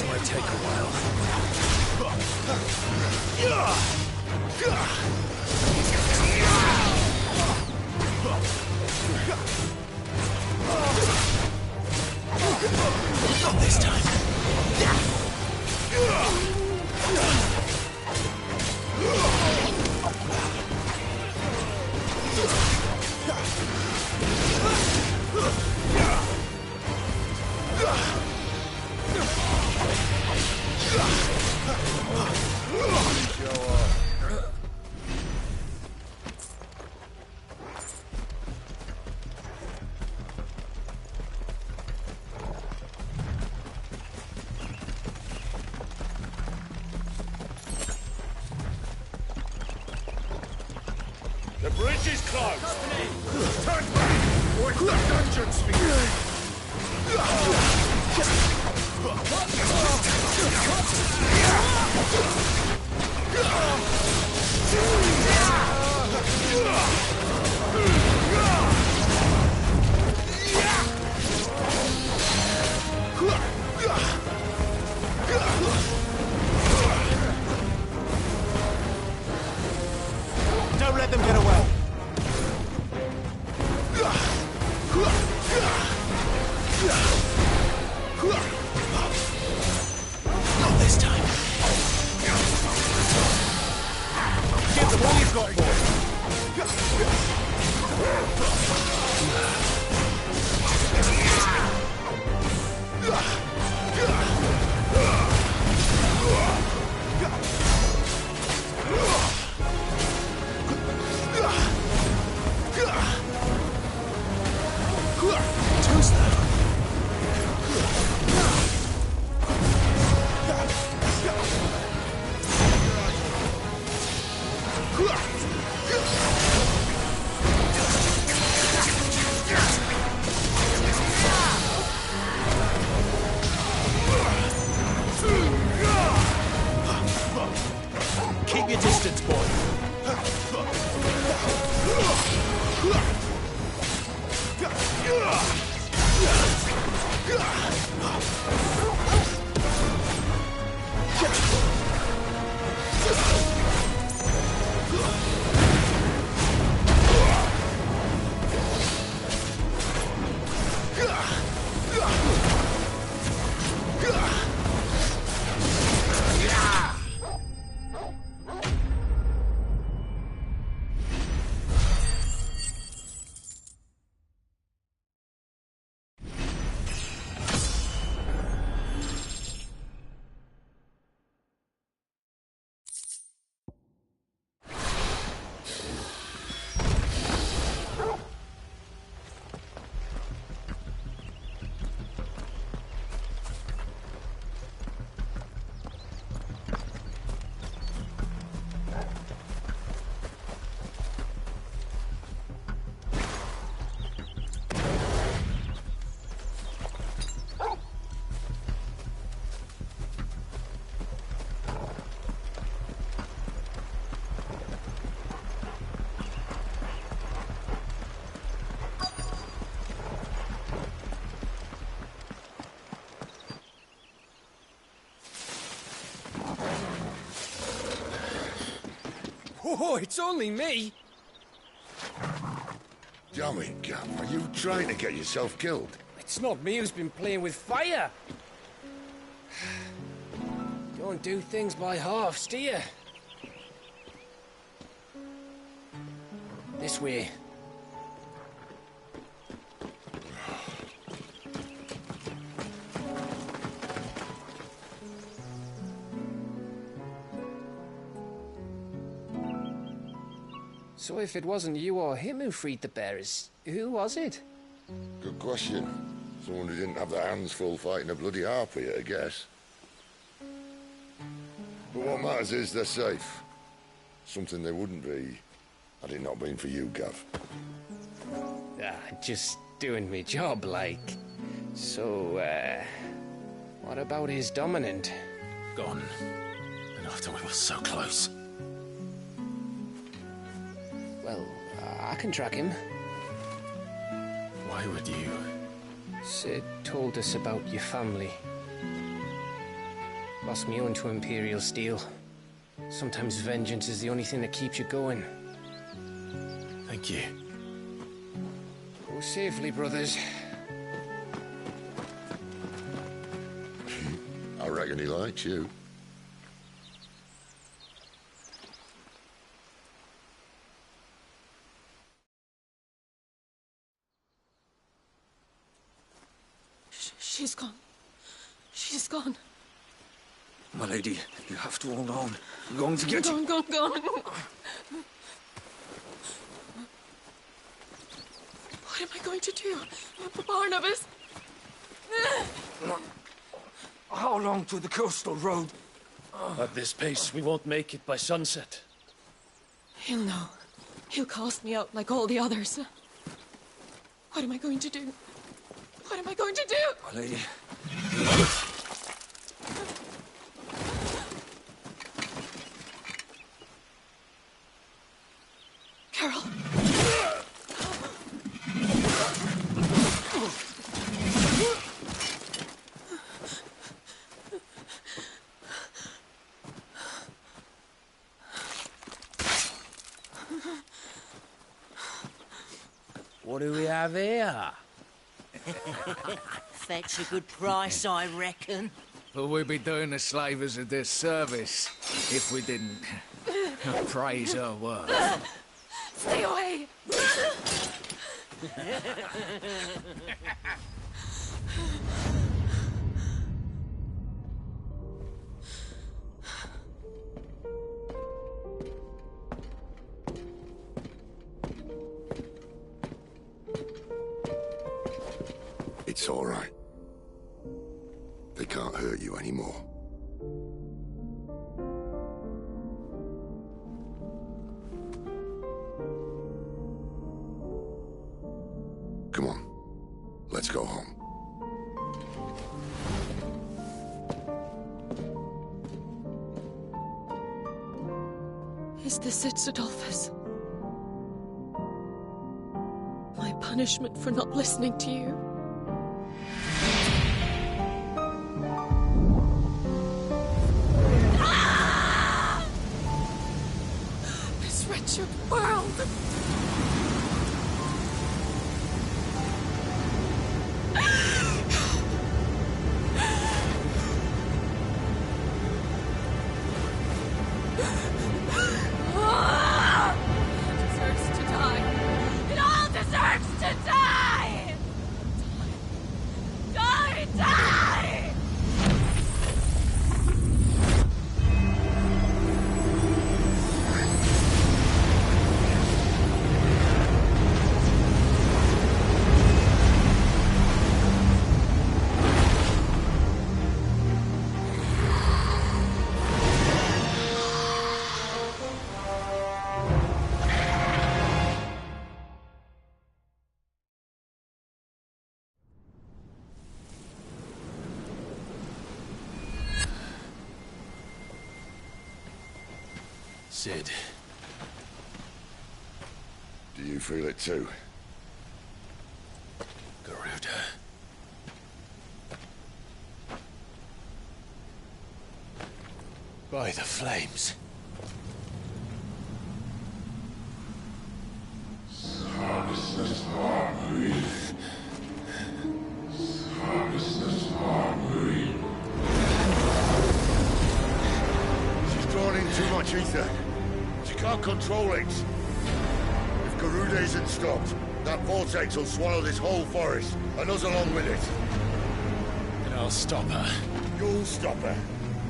This might take a while. Not this time. The bridge is closed! Turn back! Or it's the dungeon sphere! Don't let them get away. Not this time. Give them all you've got, boy. Who's that? Keep your distance, boy. Oh, it's only me. Damn it, Gav. Are you trying to get yourself killed? It's not me who's been playing with fire. Don't do things by halves, do you? This way. So if it wasn't you or him who freed the bearers, who was it? Good question. Someone who didn't have their hands full fighting a bloody harpy, I guess. But what matters is they're safe. Something they wouldn't be had it not been for you, Gav. Just doing me job, like. So, what about his dominant? Gone. And after we were so close. Well, I can track him. Why would you? Sid told us about your family. Lost me own to Imperial steel. Sometimes vengeance is the only thing that keeps you going. Thank you. Go safely, brothers. I reckon he likes you. She's gone. She's gone. My lady, you have to hold on. I'm going to get you. Gone. What am I going to do? Barnabas? How long to the coastal road? At this pace, we won't make it by sunset. He'll know. He'll cast me out like all the others. What am I going to do? What am I going to do? My lady. Carol. What do we have here? Fetch a good price, I reckon. Well, we'd be doing the slavers a disservice if we didn't praise her work. Stay away! It's all right. They can't hurt you anymore. Come on. Let's go home. Is this it, Adolphus? My punishment for not listening to you? This wretched world! Deserves to die. It all deserves to die! Die! Sid. Do you feel it too? Garuda. By the flames. She's drawn in too much ether. She can't control it. If Garuda isn't stopped, that vortex will swallow this whole forest, and us along with it. And I'll stop her. You'll stop her.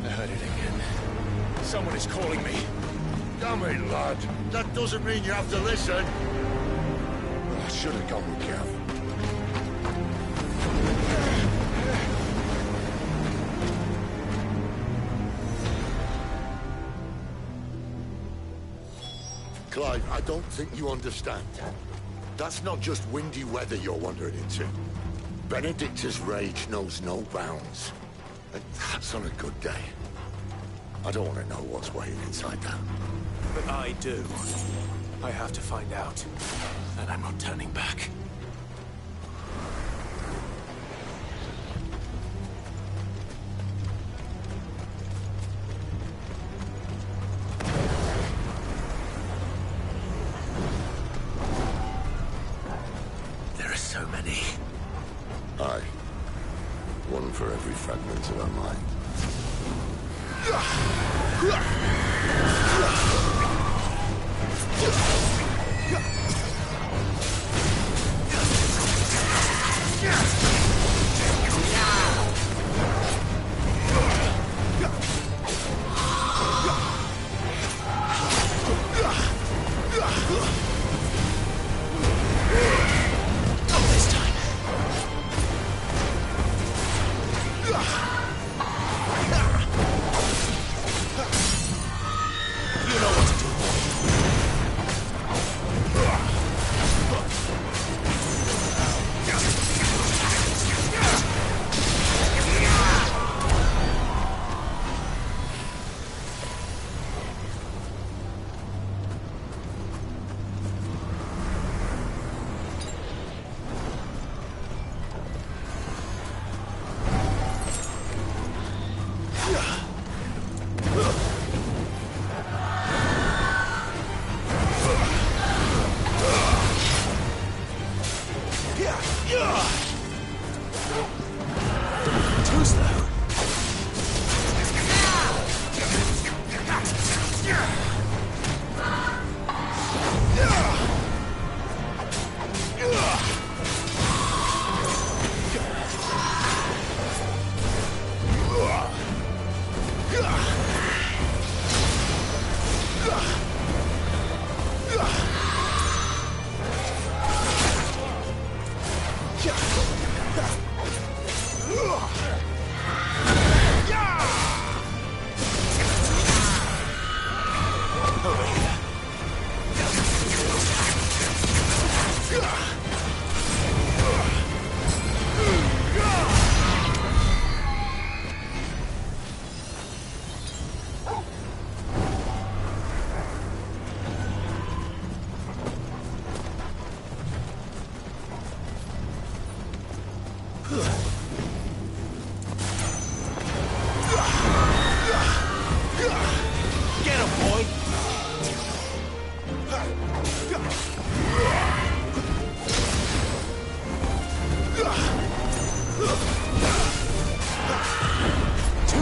I heard it again. Someone is calling me. Damn it, lad. That doesn't mean you have to listen. I should have gone with Kev. Clive, I don't think you understand. That's not just windy weather you're wandering into. Benedicta's rage knows no bounds. And that's on a good day. I don't want to know what's waiting inside that. But I do. I have to find out. And I'm not turning back.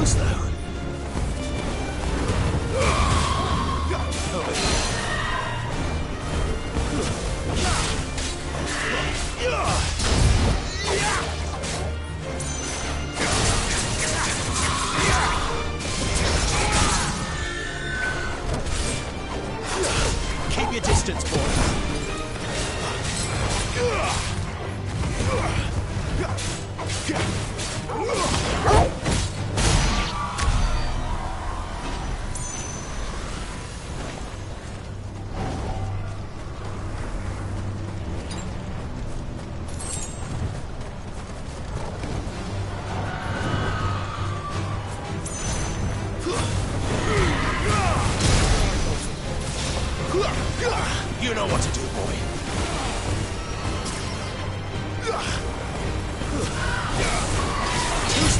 Who's there? Keep your distance, boy. You know what to do, boy. Who's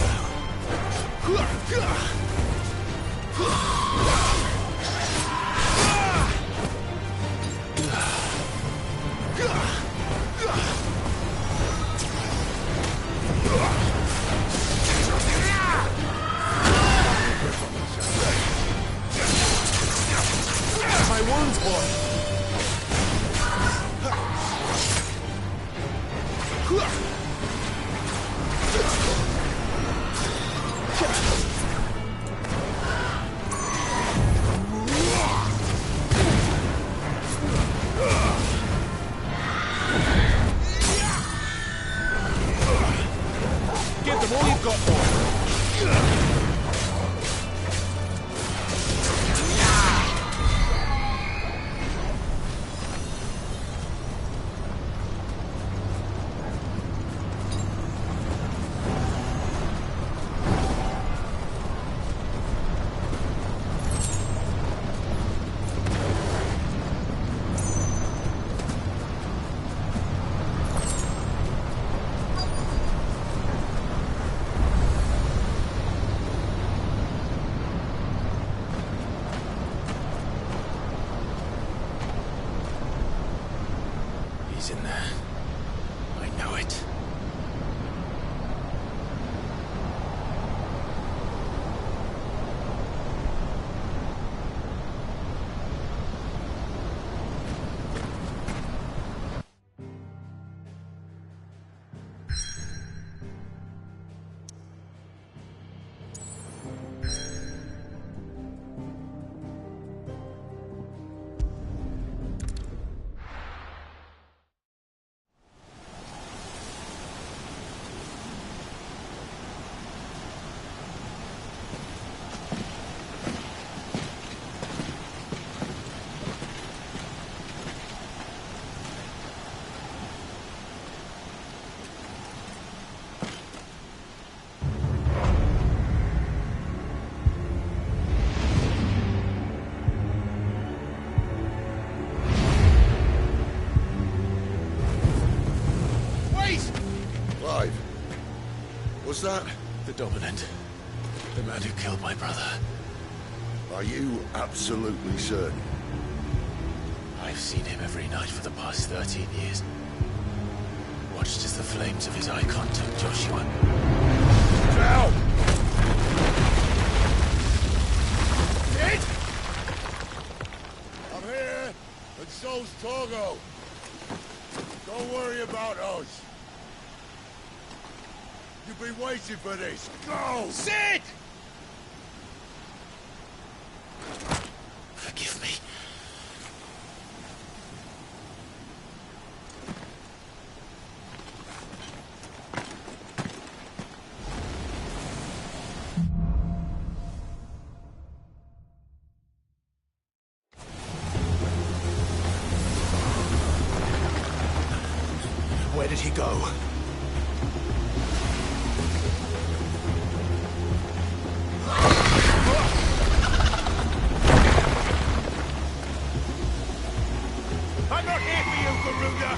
My wounds, boy. Give them all you've got, boy. He's in there. I know it. Clive, was that... The dominant. The man who killed my brother. Are you absolutely certain? I've seen him every night for the past 13 years. Watched as the flames of his icon took Joshua. Down! Dead? I'm here, and so's Torgo. Don't worry about us. You've been waiting for this. Go! Sid! Forgive me. Where did he go? I'm not here for you, Garuda!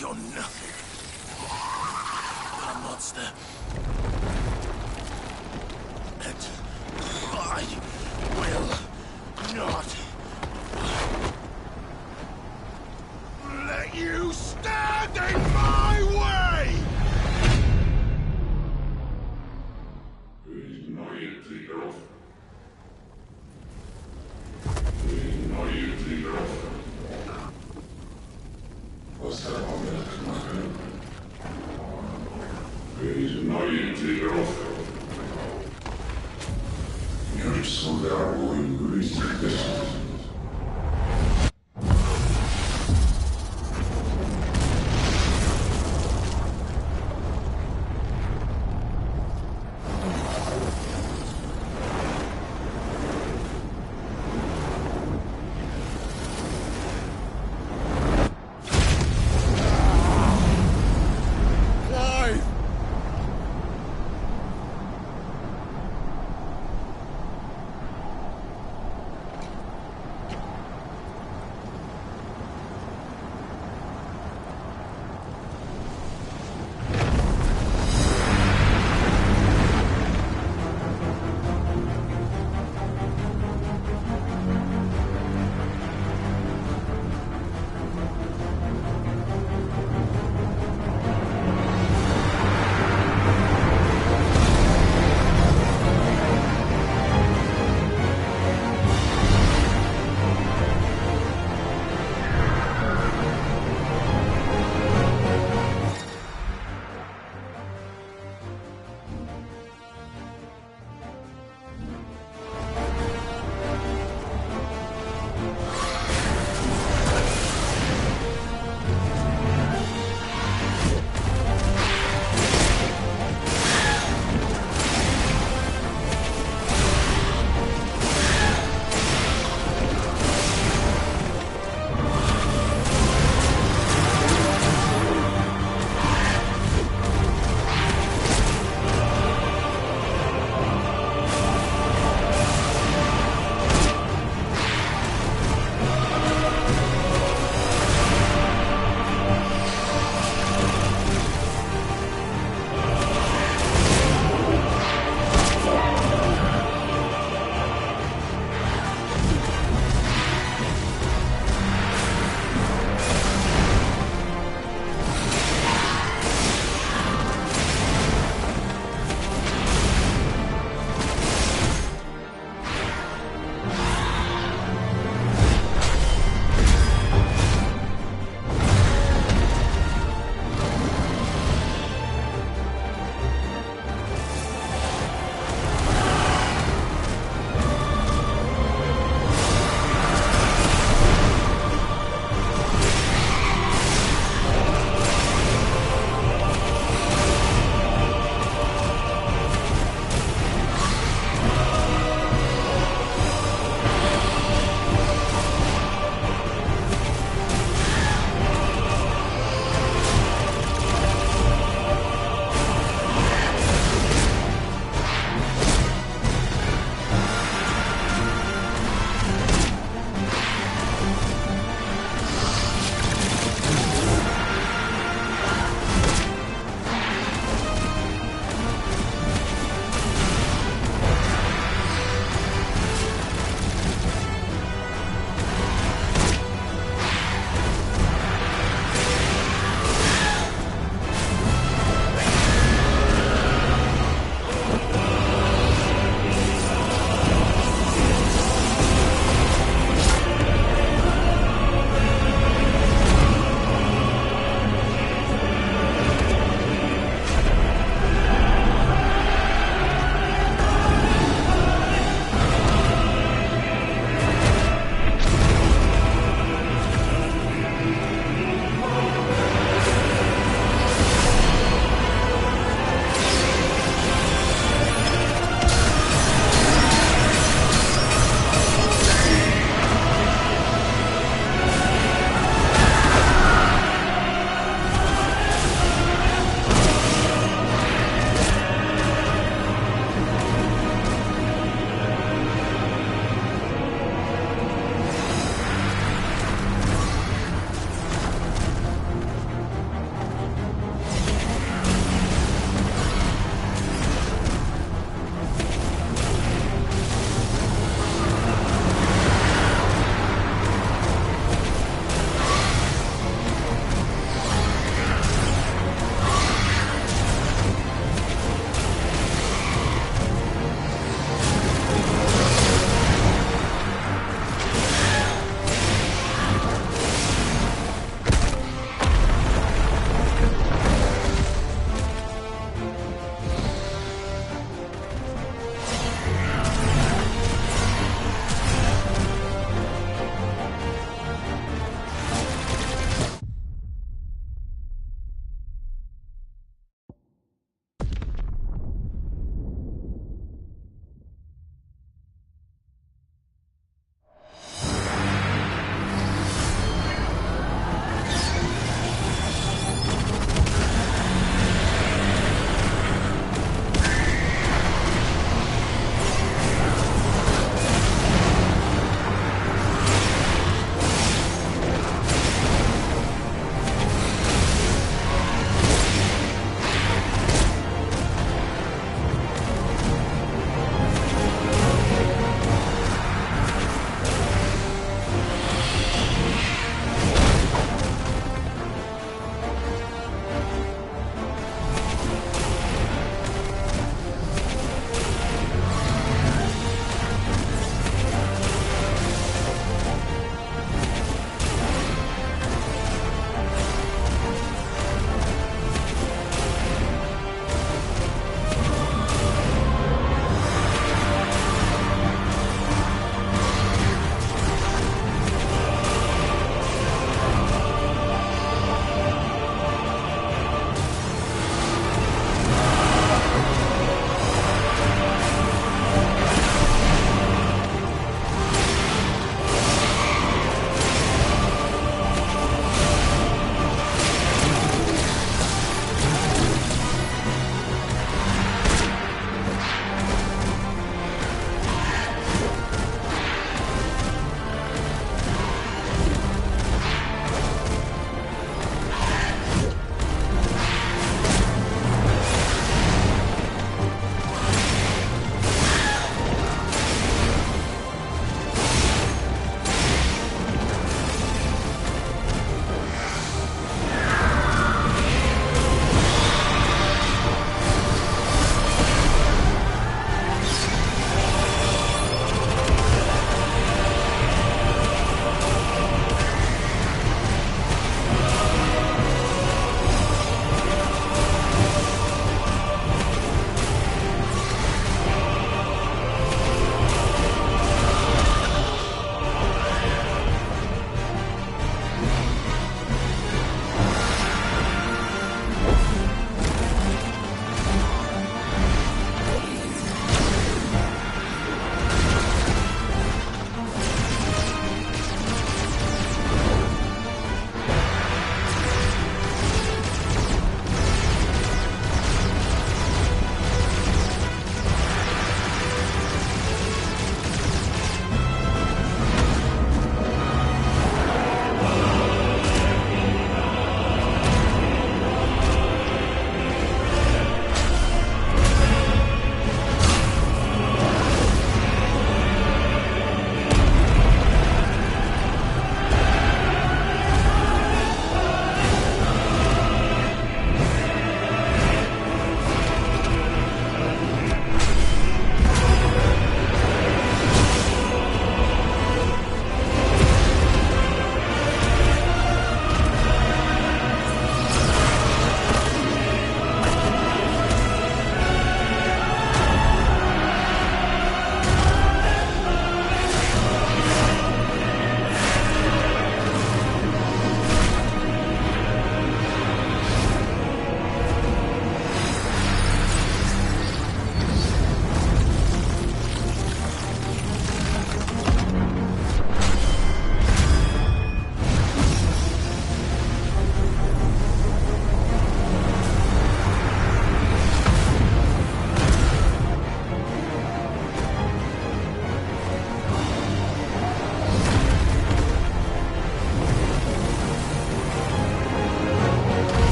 You're nothing but a monster. And I will not let you stand in my way!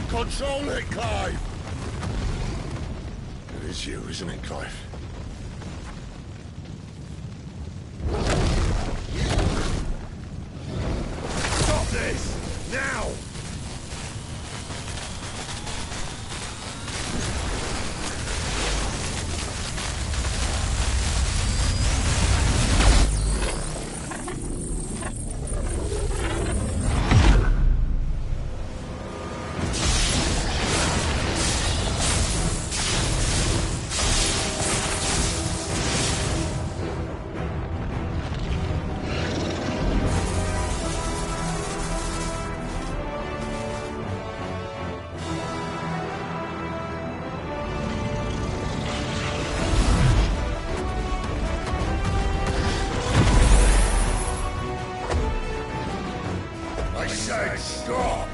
Control it, Clive! It is you, isn't it, Clive? Stop this! Now! I said stop!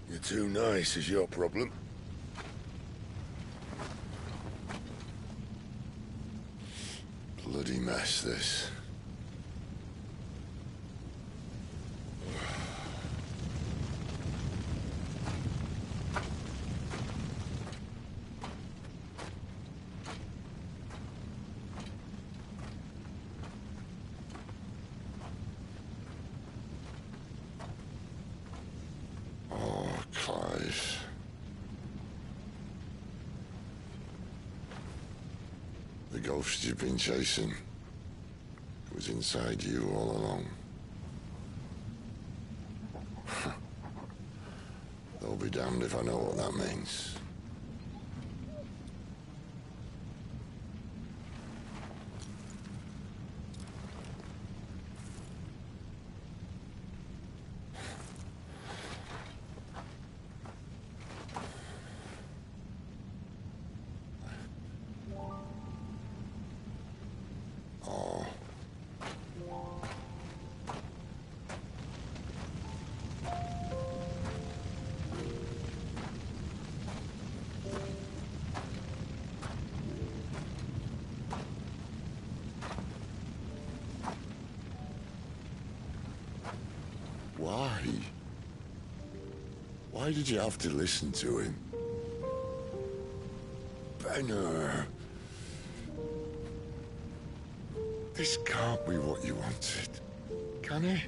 You're too nice is your problem. Bloody mess, this. Clive. The ghost you've been chasing was inside you all along. They'll be damned if I know what that means. Why? Why did you have to listen to him? Benner. This can't be what you wanted, can it?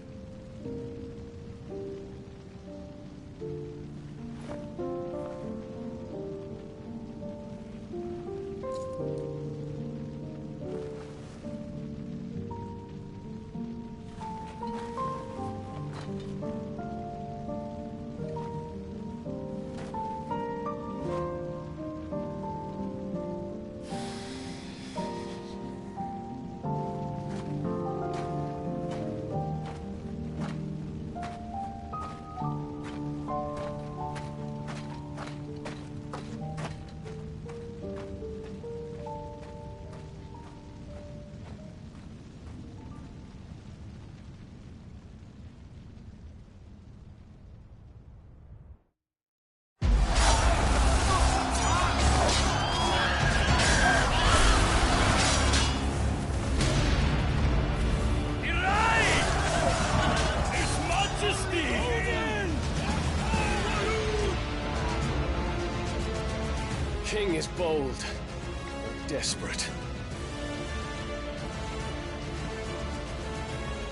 King is bold, or desperate.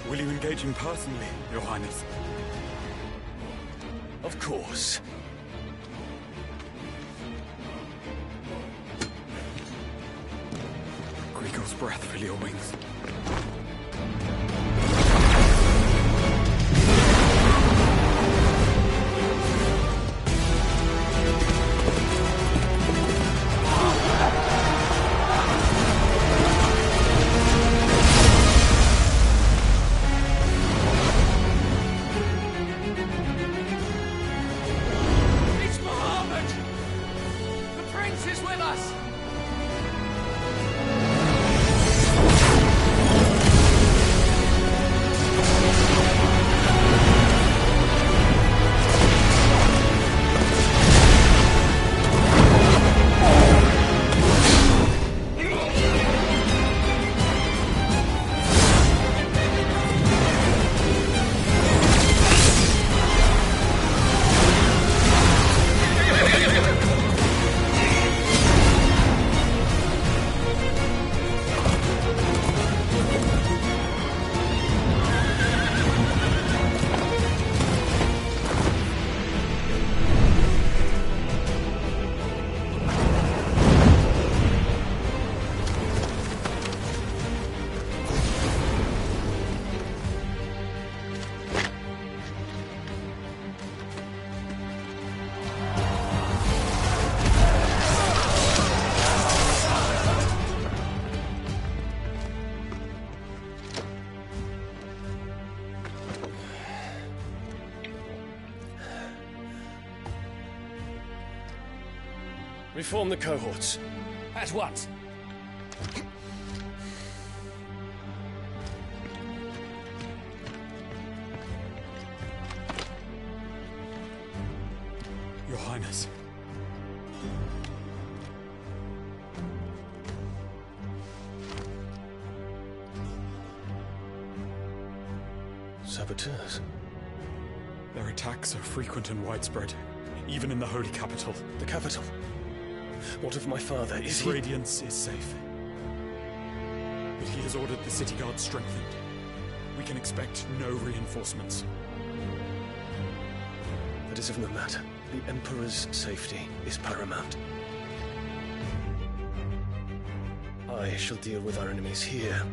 Will you engage him personally, Your Highness? Of course. Griego's breath fill your wings. Reform the cohorts. At once. Your Highness. Saboteurs. Their attacks are frequent and widespread, even in the holy capital. The capital? What of my father? Is His he... radiance is safe. But he has ordered the city guard strengthened. We can expect no reinforcements. That is of no matter. The Emperor's safety is paramount. I shall deal with our enemies here.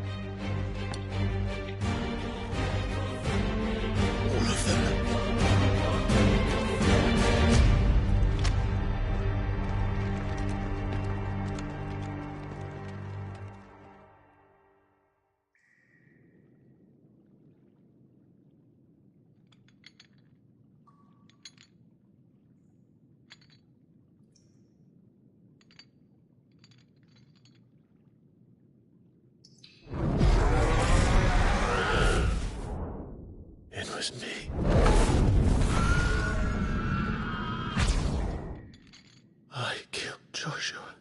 All of them. It was me. I killed Joshua.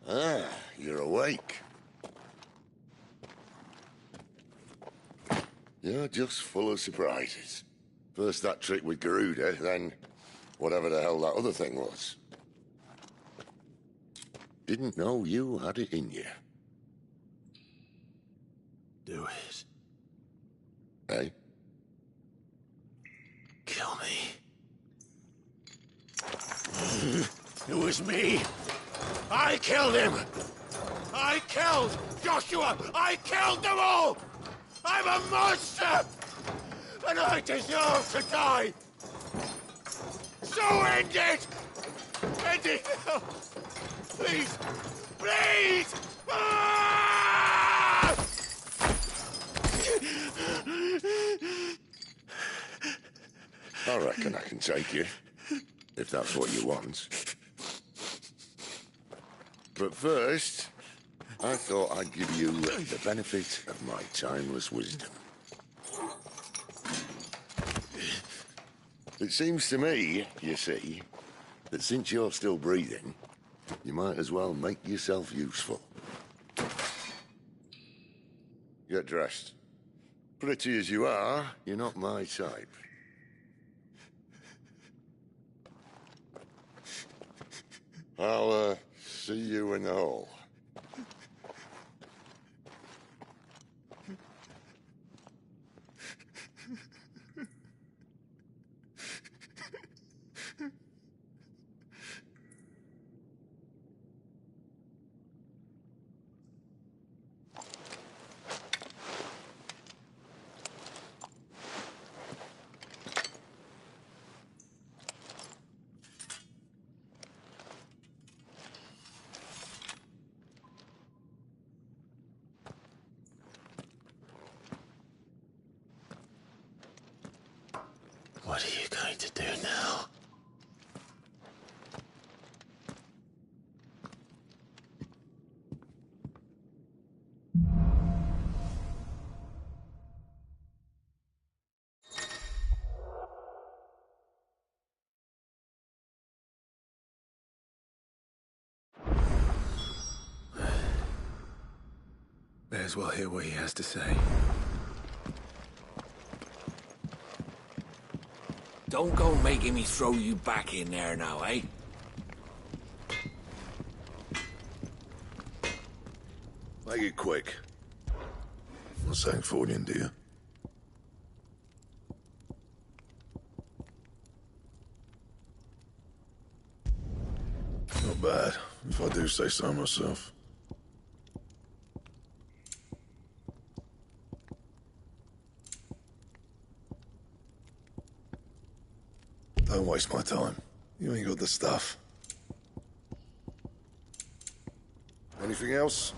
Ah, you're awake. You're just full of surprises. First that trick with Garuda, then whatever the hell that other thing was. Didn't know you had it in you. Do it. Eh? Kill me. It was me. I killed him. I killed Joshua. I killed them all. I'm a monster. And I deserve to die. So end it. End it now. Please. Please. Ah! I reckon I can take you, if that's what you want. But first, I thought I'd give you the benefit of my timeless wisdom. It seems to me, you see, that since you're still breathing, you might as well make yourself useful. Get dressed. Pretty as you are, you're not my type. I'll, see you in the hall. What are you going to do now? May as well hear what he has to say. Don't go making me throw you back in there now, eh? Make it quick. Not saying Fordian, do you? Not bad, if I do say so myself. Don't waste my time. You ain't got the stuff. Anything else?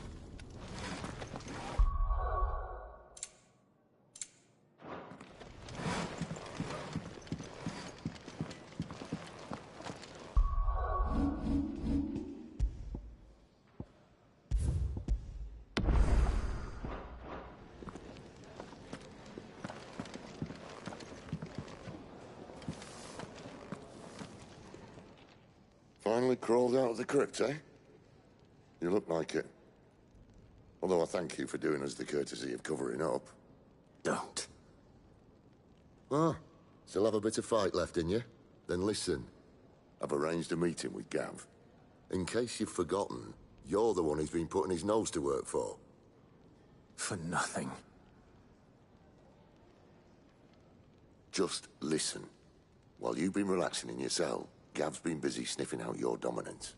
Finally crawled out of the crypt, eh? You look like it. Although I thank you for doing us the courtesy of covering up. Don't. Ah, still have a bit of fight left in you? Then listen. I've arranged a meeting with Gav. In case you've forgotten, you're the one he's been putting his nose to work for. For nothing. Just listen. While you've been relaxing in your cell, Gav's been busy sniffing out your dominance.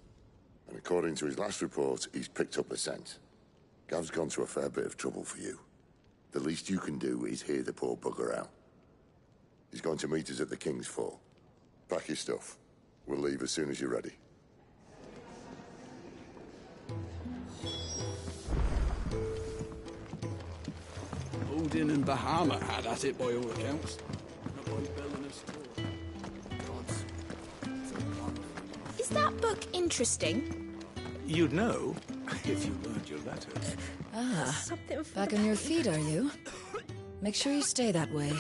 And according to his last report, he's picked up the scent. Gav's gone to a fair bit of trouble for you. The least you can do is hear the poor bugger out. He's going to meet us at the King's Fort. Pack your stuff. We'll leave as soon as you're ready. Odin and Bahama had at it by all accounts. Not by Bell and us Is that book interesting? You'd know if you learned your letters. Ah, back on your feet, are you? Make sure you stay that way.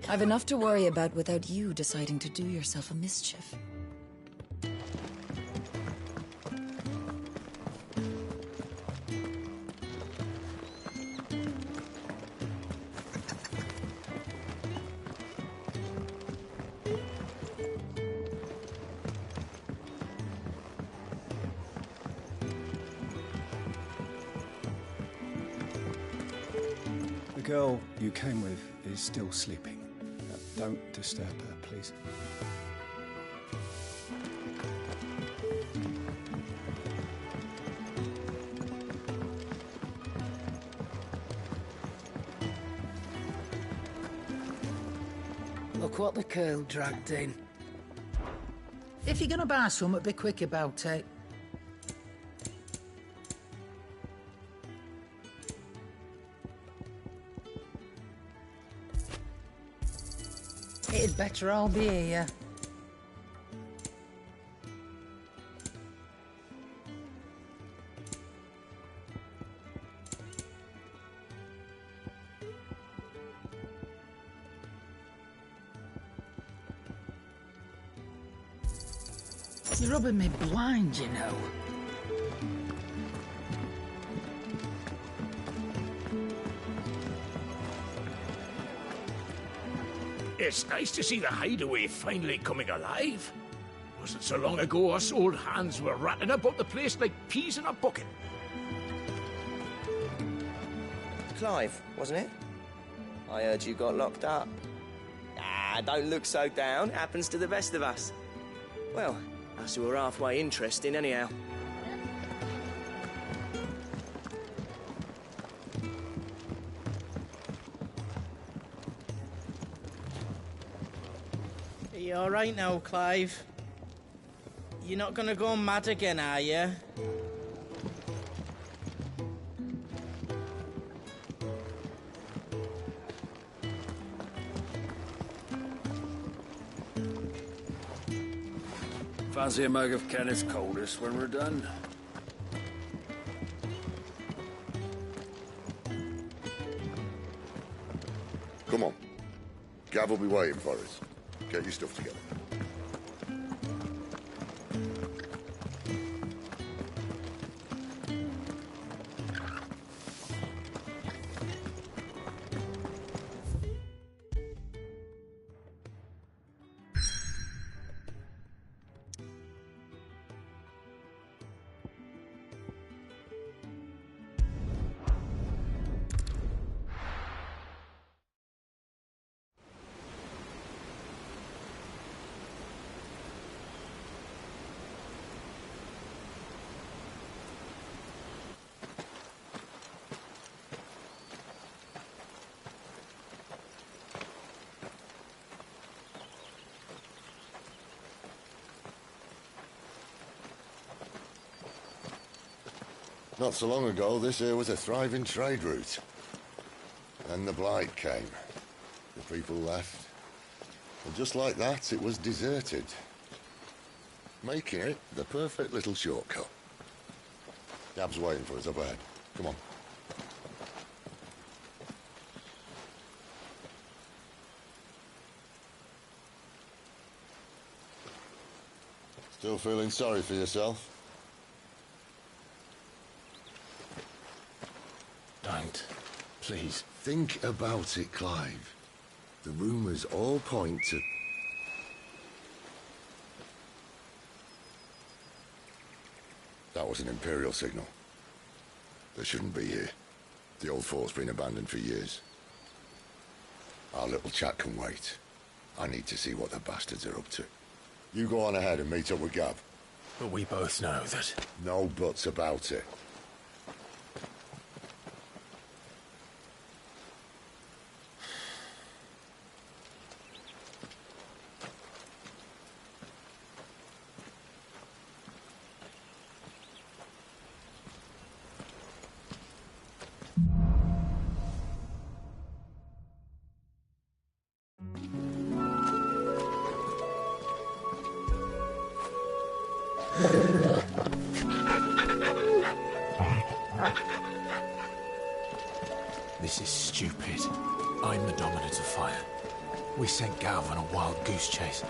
I've enough to worry about without you deciding to do yourself a mischief. The girl you came with is still sleeping. Don't disturb her, please. Look what the girl dragged in. If you're gonna buy something, be quick about it. It'd better all be here. You're rubbing me blind, you know. It's nice to see the hideaway finally coming alive. Wasn't so long ago us old hands were ratting about the place like peas in a bucket. Clive, wasn't it? I heard you got locked up. Ah, don't look so down. Happens to the best of us. Well, us who are halfway interesting anyhow. Are you all right now, Clive? You're not gonna go mad again, are you? Fancy a mug of Kenneth's coldest when we're done? Come on. Gav will be waiting for us. Get your stuff together. Not so long ago, this here was a thriving trade route. Then the Blight came. The people left. And just like that, it was deserted. Making it the perfect little shortcut. Gav's waiting for us up ahead. Come on. Still feeling sorry for yourself? Don't. Please. Think about it, Clive. The rumours all point to... That was an Imperial signal. They shouldn't be here. The old fort's been abandoned for years. Our little chat can wait. I need to see what the bastards are up to. You go on ahead and meet up with Gav. But we both know that... No buts about it. This is stupid. I'm the dominant of fire. We sent Gav on a wild goose chase.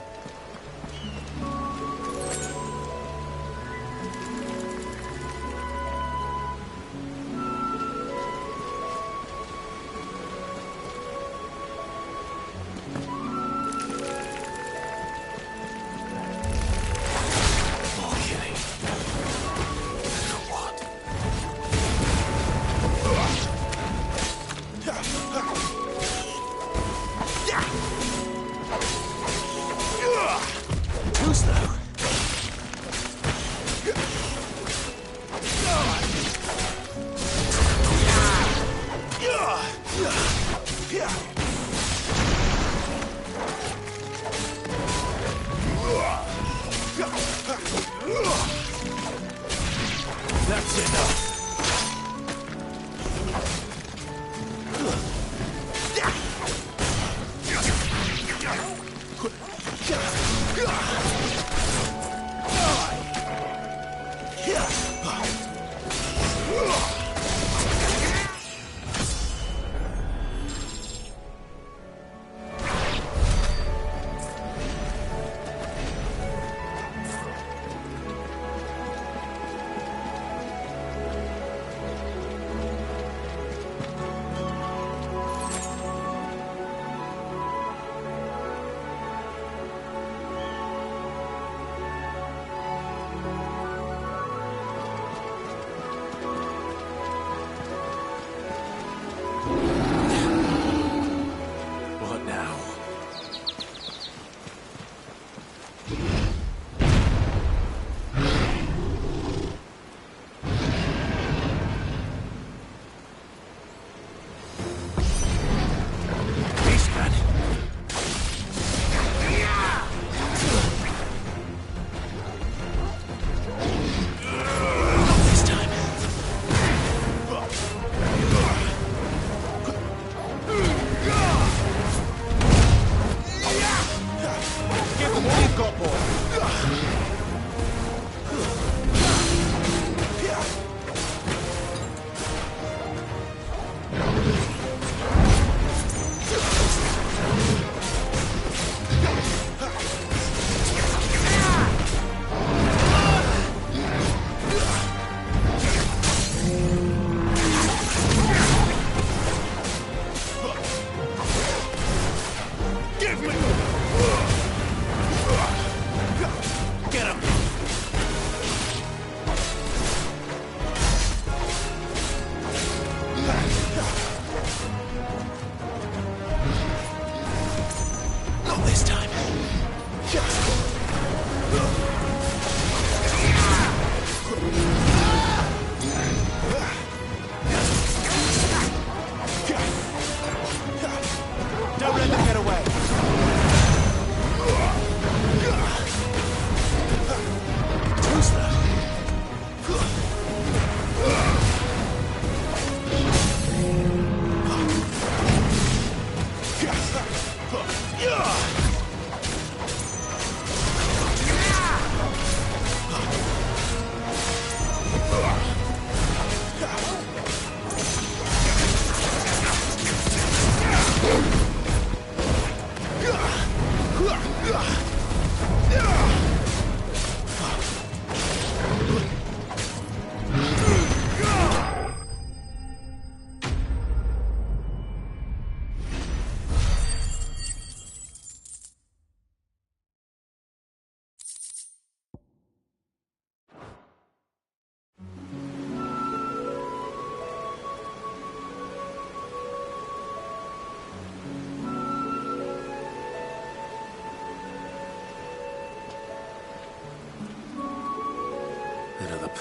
That's enough.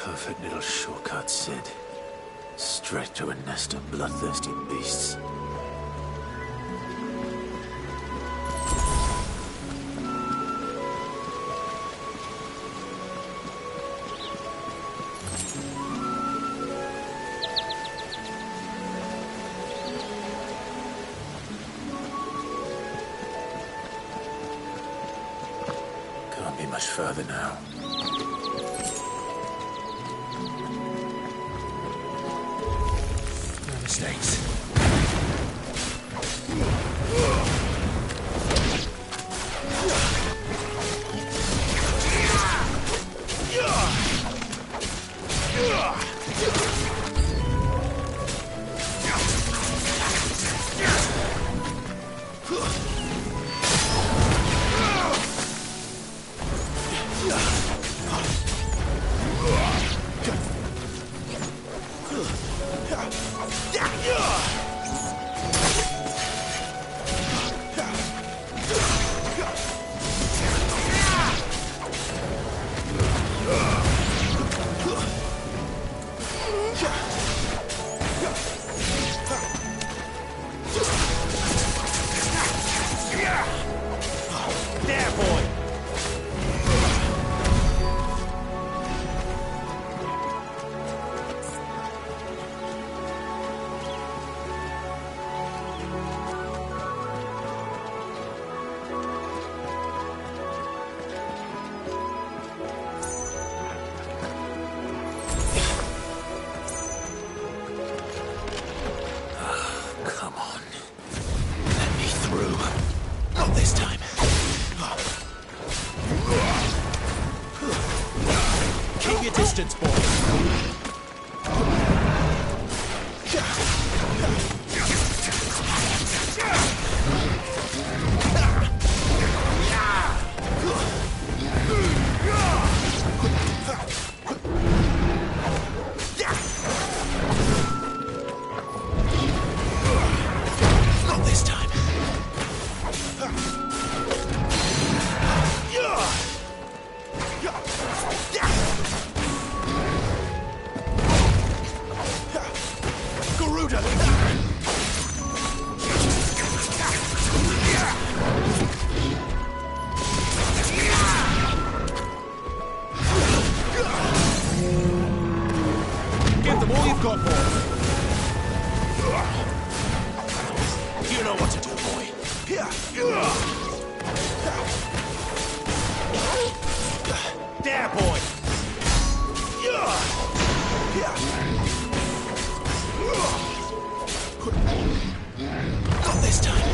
Perfect little shortcut, Sid. Straight to a nest of bloodthirsty beasts. Can't be much further now. No mistakes. There, boy! Come on. Let me through. Not this time. Keep your distance, boy. Not this time. Garuda! Give them all you've got, boy. You know what to do, boy. There, boy. Not this time.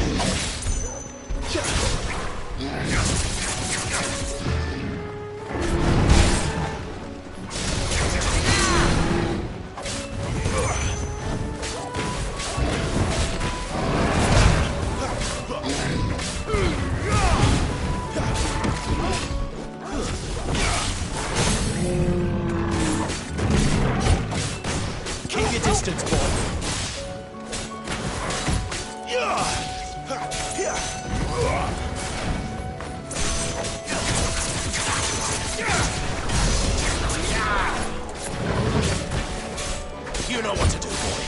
Keep your distance, boy. You know what to do, boy.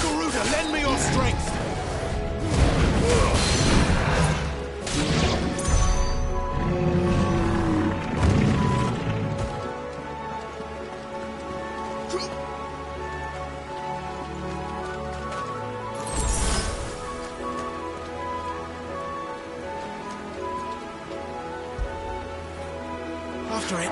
Garuda, lend me your strength. After it.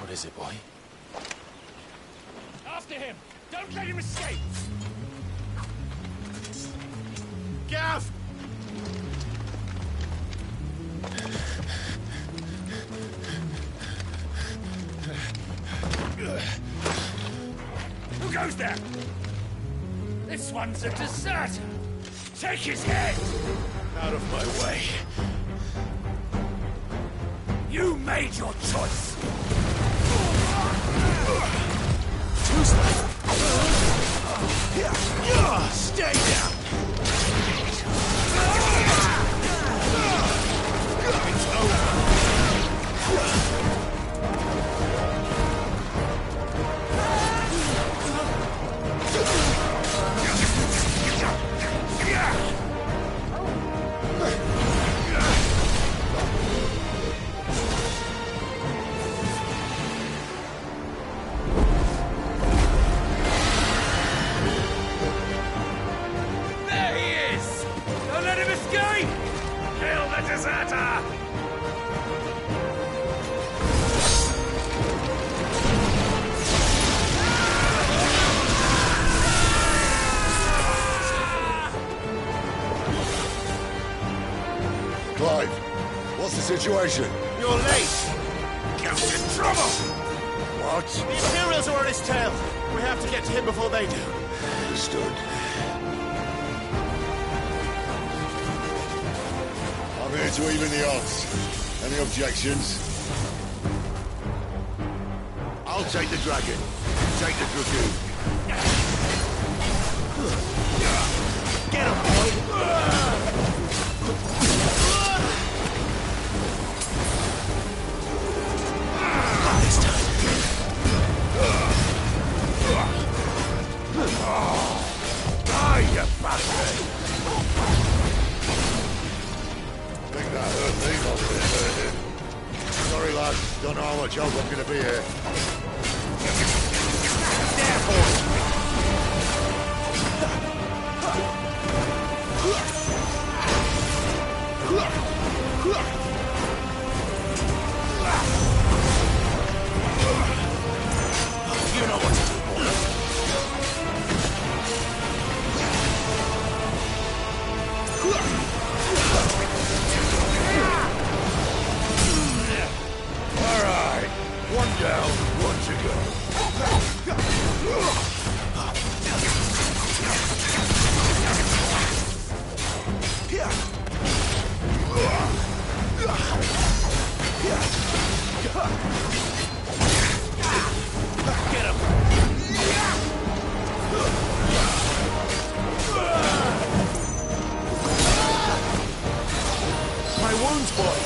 What is it, boy? him! Don't let him escape! Gav! Who goes there? This one's a deserter! Take his head! Out of my way. You made your choice! Stay down! It's over! Clive, what's the situation? You're late! Ghost in trouble! What? The Imperials are on his tail! We have to get to him before they do. Understood. I'm here to even the odds. Any objections? I'll take the dragon. Take the dragoon. Get him, boy! This time. Die, you bastard! Think that hurt me, not it. Sorry, lads. Don't know how much help I'm gonna be here. There, boy! You know what to do, boy. All right. One down, one to go. Get him! My wounds, boy!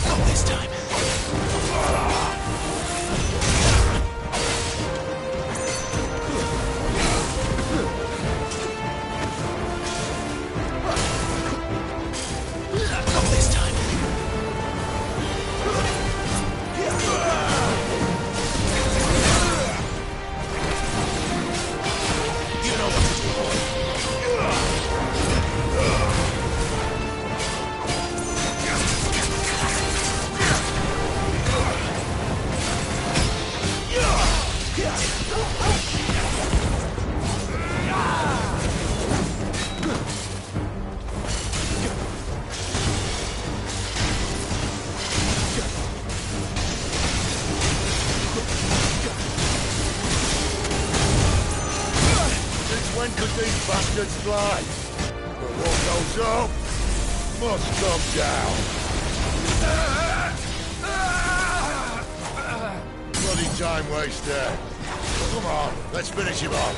Not this time. Not this time. You know what to do, boy. Since when could these bastards fly? But what goes up must come down. Bloody time waster. Come on, let's finish him off.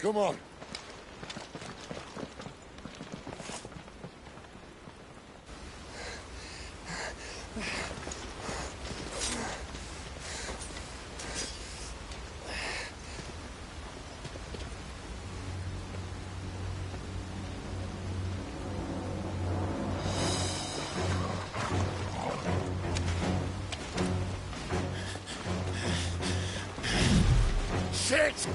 Come on. Shit!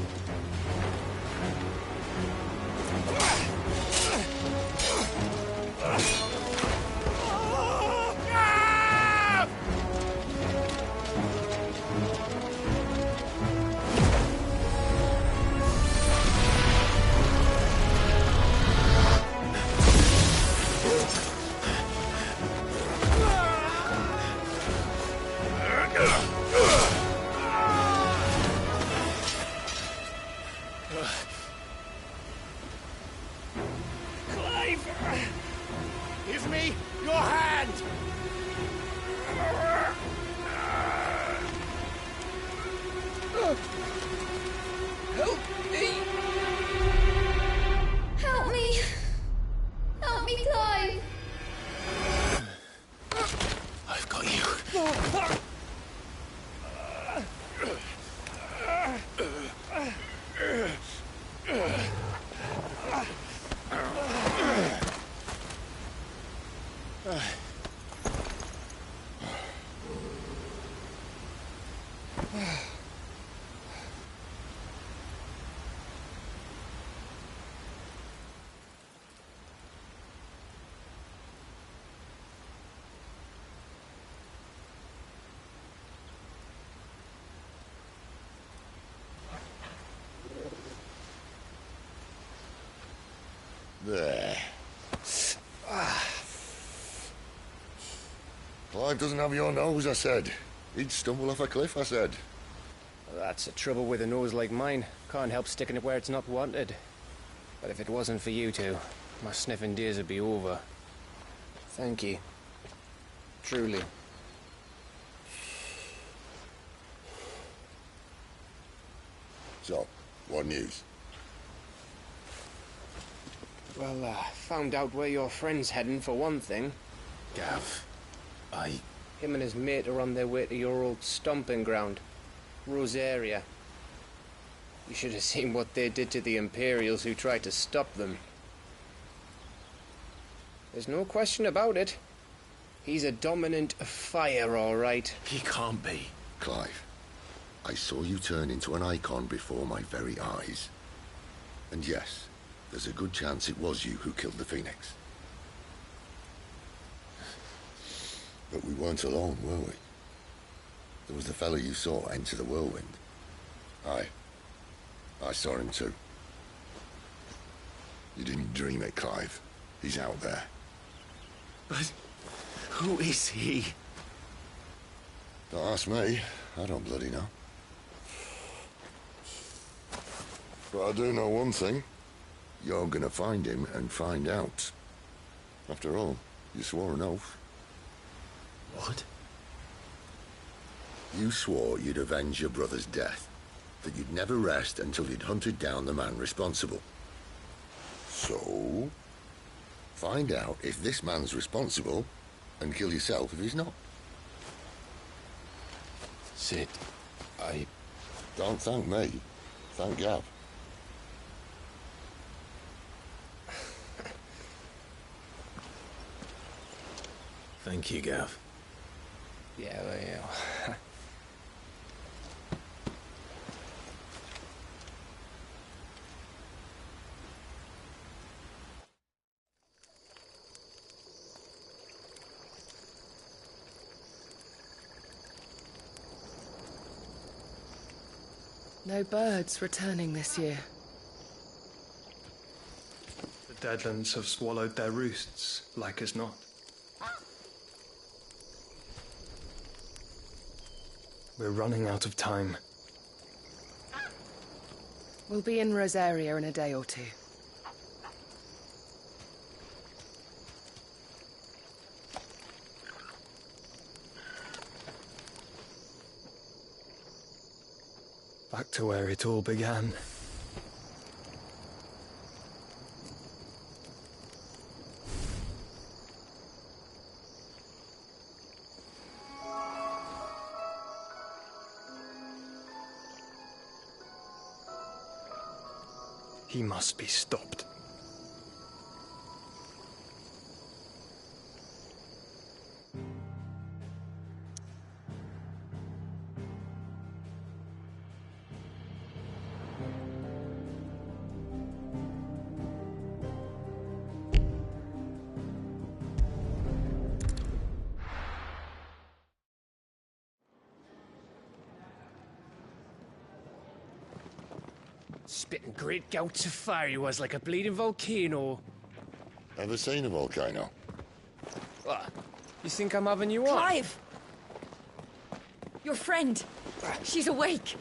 Give me your hand! Help me! Help me! Help me, Clive! I've got you. There. Clive doesn't have your nose, I said. He'd stumble off a cliff, I said. That's the trouble with a nose like mine. Can't help sticking it where it's not wanted. But if it wasn't for you two, my sniffing days would be over. Thank you. Truly. So, what news? Well, found out where your friend's heading, for one thing. Gav, Him and his mate are on their way to your old stomping ground, Rosaria. You should have seen what they did to the Imperials who tried to stop them. There's no question about it. He's a dominant fire, all right. He can't be. Clive, I saw you turn into an icon before my very eyes. And yes, there's a good chance it was you who killed the Phoenix. But we weren't alone, were we? There was the fellow you saw enter the whirlwind. I saw him too. You didn't dream it, Clive. He's out there. But who is he? Don't ask me. I don't bloody know. But I do know one thing. You're gonna find him and find out. After all, you swore an oath. What? You swore you'd avenge your brother's death, that you'd never rest until you'd hunted down the man responsible. So, find out if this man's responsible, and kill yourself if he's not. Sid, Don't thank me. Thank Gav. Thank you, Gav. Yeah, well. No birds returning this year. The Deadlands have swallowed their roosts, like as not. We're running out of time. We'll be in Rosaria in a day or two. Back to where it all began. He must be stopped. Spitting great gouts of fire he was, like a bleeding volcano. Ever seen a volcano? What? You think I'm having you on? Clive! Your friend. She's awake.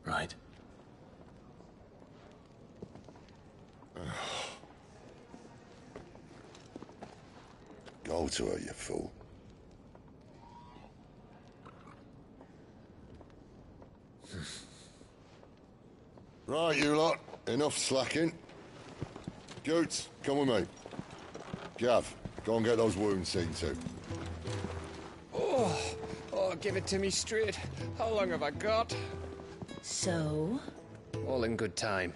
Right. Go to her, you fool. Right, you lot. Enough slacking. Goots, come with me. Gav, go and get those wounds seen to. Oh, give it to me straight. How long have I got? So? All in good time.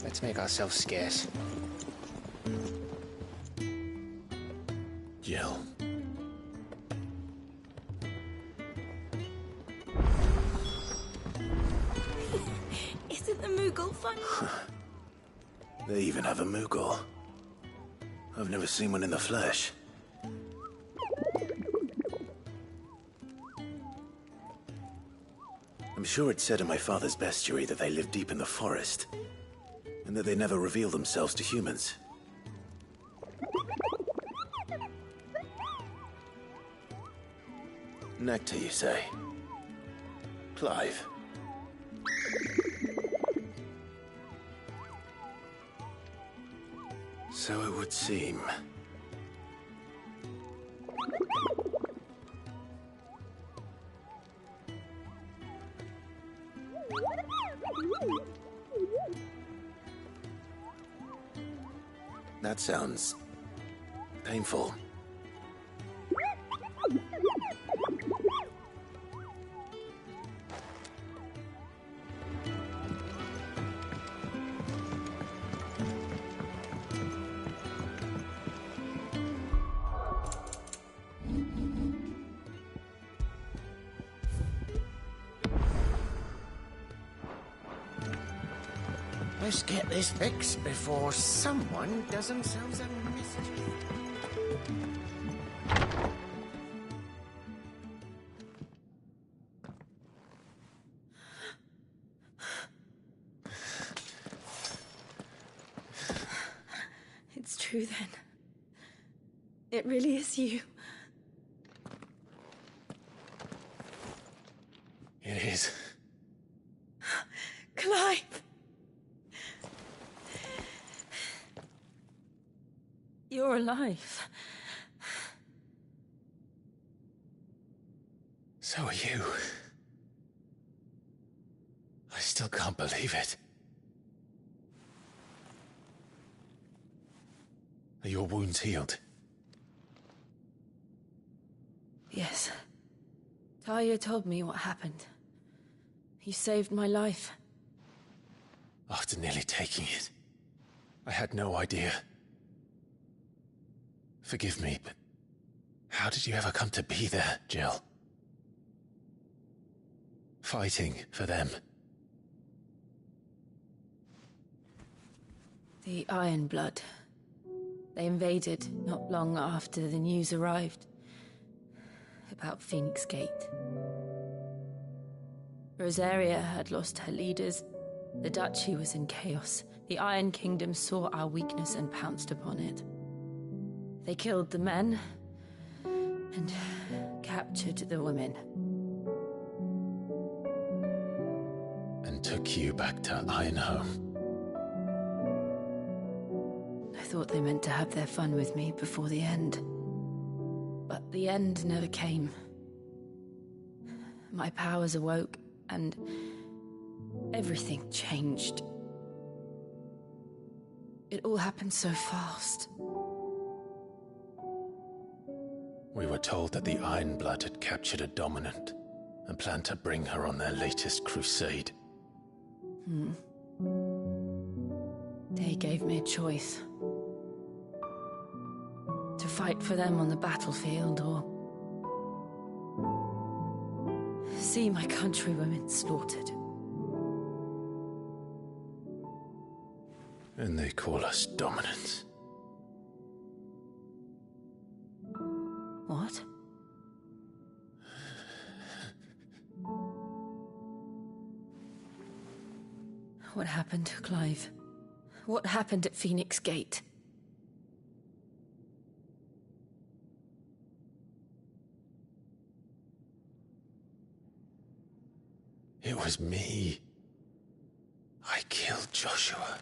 Let's make ourselves scarce. Jill. Isn't the Moogle funny? They even have a Moogle. I've never seen one in the flesh. I'm sure it said in my father's bestiary that they live deep in the forest, and that they never reveal themselves to humans. Nectar, you say? Clive. So it would seem. That sounds painful. Let's get this fixed before someone does themselves a mischief. It's true then. It really is you. It is. Clive! You're alive. So are you. I still can't believe it. Are your wounds healed? Yes. Talia told me what happened. You saved my life. After nearly taking it, I had no idea. Forgive me, but how did you ever come to be there, Jill? Fighting for them. The Iron Blood. They invaded not long after the news arrived about Phoenix Gate. Rosaria had lost her leaders. The Duchy was in chaos. The Iron Kingdom saw our weakness and pounced upon it. They killed the men and captured the women. And took you back to Ironhome. I thought they meant to have their fun with me before the end. But the end never came. My powers awoke, and everything changed. It all happened so fast. We were told that the Ironblood had captured a dominant and planned to bring her on their latest crusade. They gave me a choice. To fight for them on the battlefield, or see my countrywomen slaughtered. And they call us dominants. What? What happened, Clive? What happened at Phoenix Gate? It was me. I killed Joshua.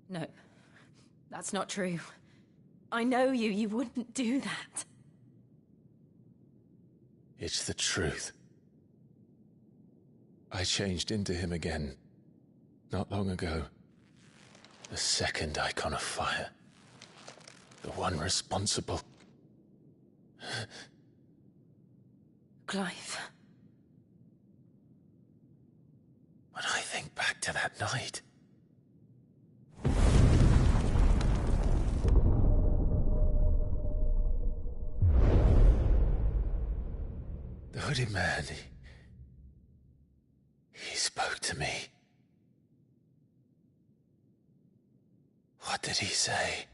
No, that's not true. I know you. You wouldn't do that. It's the truth. I changed into him again, not long ago. The second icon of fire. The one responsible. Clive. When I think back to that night... The hooded man, he spoke to me. What did he say?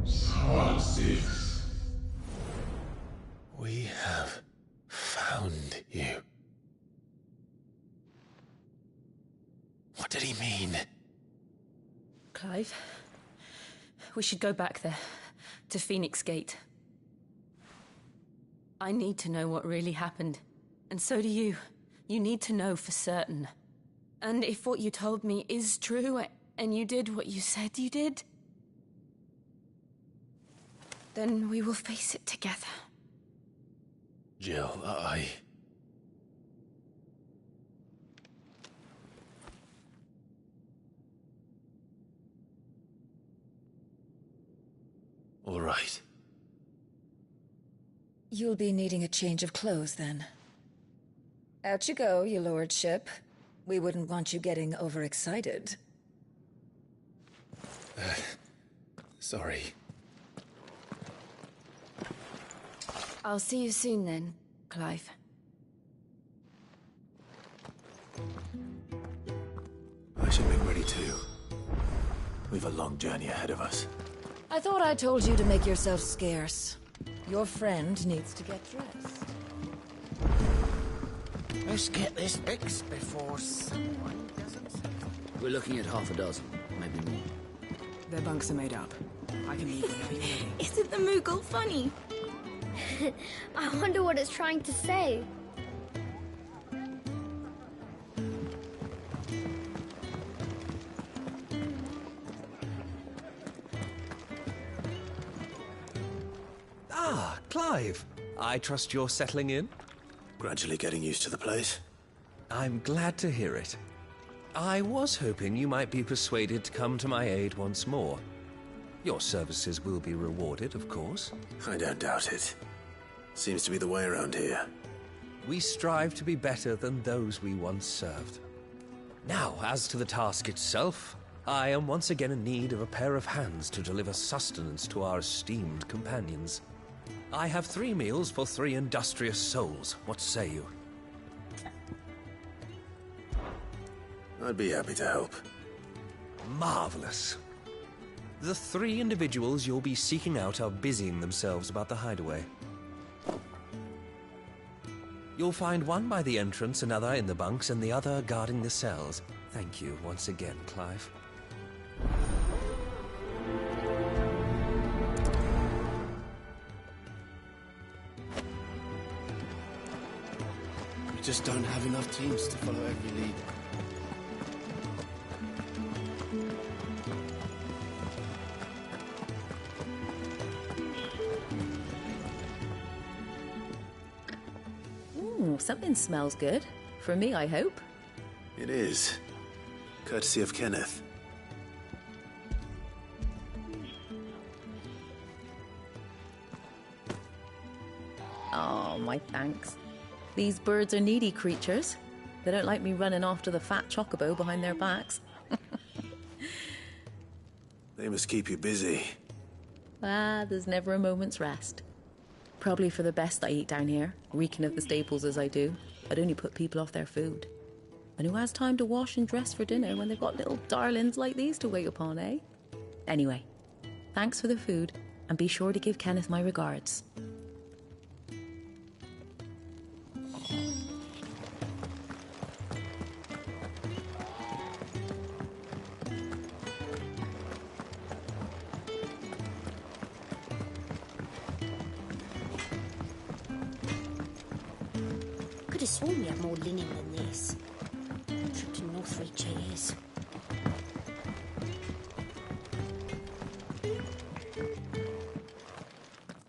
Francis. We have found you. What did he mean? Clive, we should go back there, to Phoenix Gate. I need to know what really happened, and so do you. You need to know for certain. And if what you told me is true, and you did what you said you did, then we will face it together. Jill, All right. You'll be needing a change of clothes, then. Out you go, your lordship. We wouldn't want you getting overexcited. Sorry. I'll see you soon then, Clive. I should make ready too. We've a long journey ahead of us. I thought I told you to make yourself scarce. Your friend needs to get dressed. Let's get this fixed before someone doesn't... We're looking at half a dozen, maybe more. Their bunks are made up. I can leave whenever you're ready. Isn't the Moogle funny? I wonder what it's trying to say. Ah, Clive. I trust you're settling in? Gradually getting used to the place. I'm glad to hear it. I was hoping you might be persuaded to come to my aid once more. Your services will be rewarded, of course. I don't doubt it. Seems to be the way around here. We strive to be better than those we once served. Now, as to the task itself, I am once again in need of a pair of hands to deliver sustenance to our esteemed companions. I have 3 meals for 3 industrious souls. What say you? I'd be happy to help. Marvelous. The 3 individuals you'll be seeking out are busying themselves about the hideaway. You'll find one by the entrance, another in the bunks, and the other guarding the cells. Thank you once again, Clive. We just don't have enough teams to follow every lead. Something smells good. For me, I hope. It is. Courtesy of Kenneth. Oh, my thanks. These birds are needy creatures. They don't like me running after the fat chocobo behind their backs. They must keep you busy. There's never a moment's rest. Probably for the best I eat down here, reeking of the staples as I do. I'd only put people off their food. And who has time to wash and dress for dinner when they've got little darlings like these to wait upon, eh? Anyway, thanks for the food, and be sure to give Kenneth my regards. Could have sworn we had more linen than this. Trip to Northreach it is.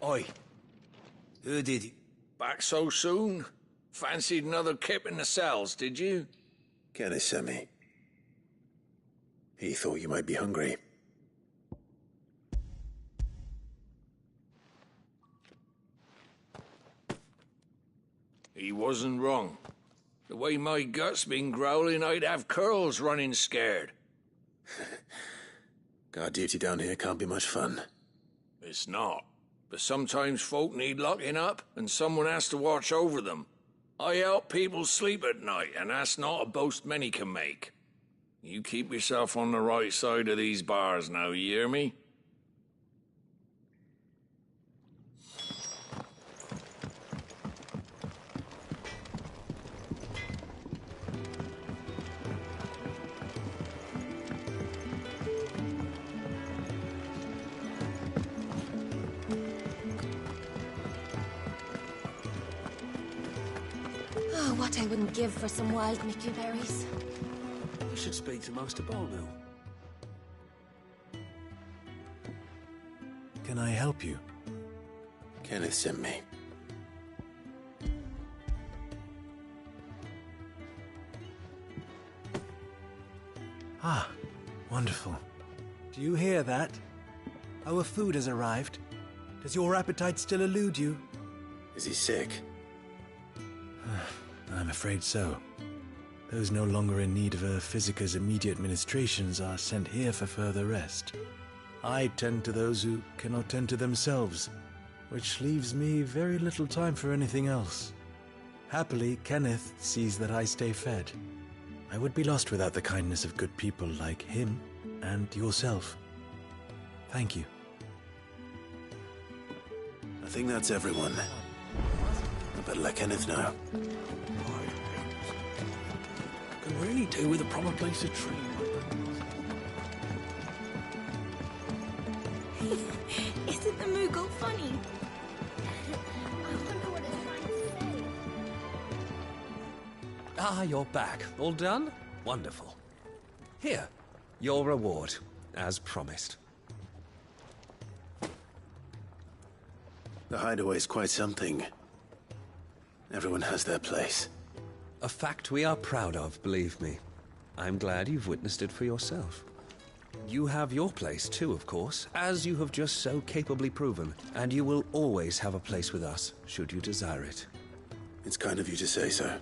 Oi. Who did you? Back so soon? Fancied another kip in the cells, did you? Kenneth sent me. He thought you might be hungry. He wasn't wrong. The way my gut's been growling, I'd have curls running scared. Guard duty down here can't be much fun. It's not. But sometimes folk need locking up, and someone has to watch over them. I help people sleep at night, and that's not a boast many can make. You keep yourself on the right side of these bars now, you hear me? Oh, what I wouldn't give for some wild Mickey berries. You should speak to Master Bolnell. Can I help you? Kenneth sent me. Ah, wonderful. Do you hear that? Our food has arrived. Does your appetite still elude you? Is he sick? I'm afraid so. Those no longer in need of a physicker's immediate ministrations are sent here for further rest. I tend to those who cannot tend to themselves, which leaves me very little time for anything else. Happily, Kenneth sees that I stay fed. I would be lost without the kindness of good people like him and yourself. Thank you. I think that's everyone. I better let Kenneth know. Can really do with a proper place to train. Isn't the Moogle funny? I wonder what it's trying to say. Ah, you're back. All done? Wonderful. Here, your reward, as promised. The hideaway's quite something. Everyone has their place. A fact we are proud of, believe me. I'm glad you've witnessed it for yourself. You have your place too, of course, as you have just so capably proven, and you will always have a place with us, should you desire it. It's kind of you to say so.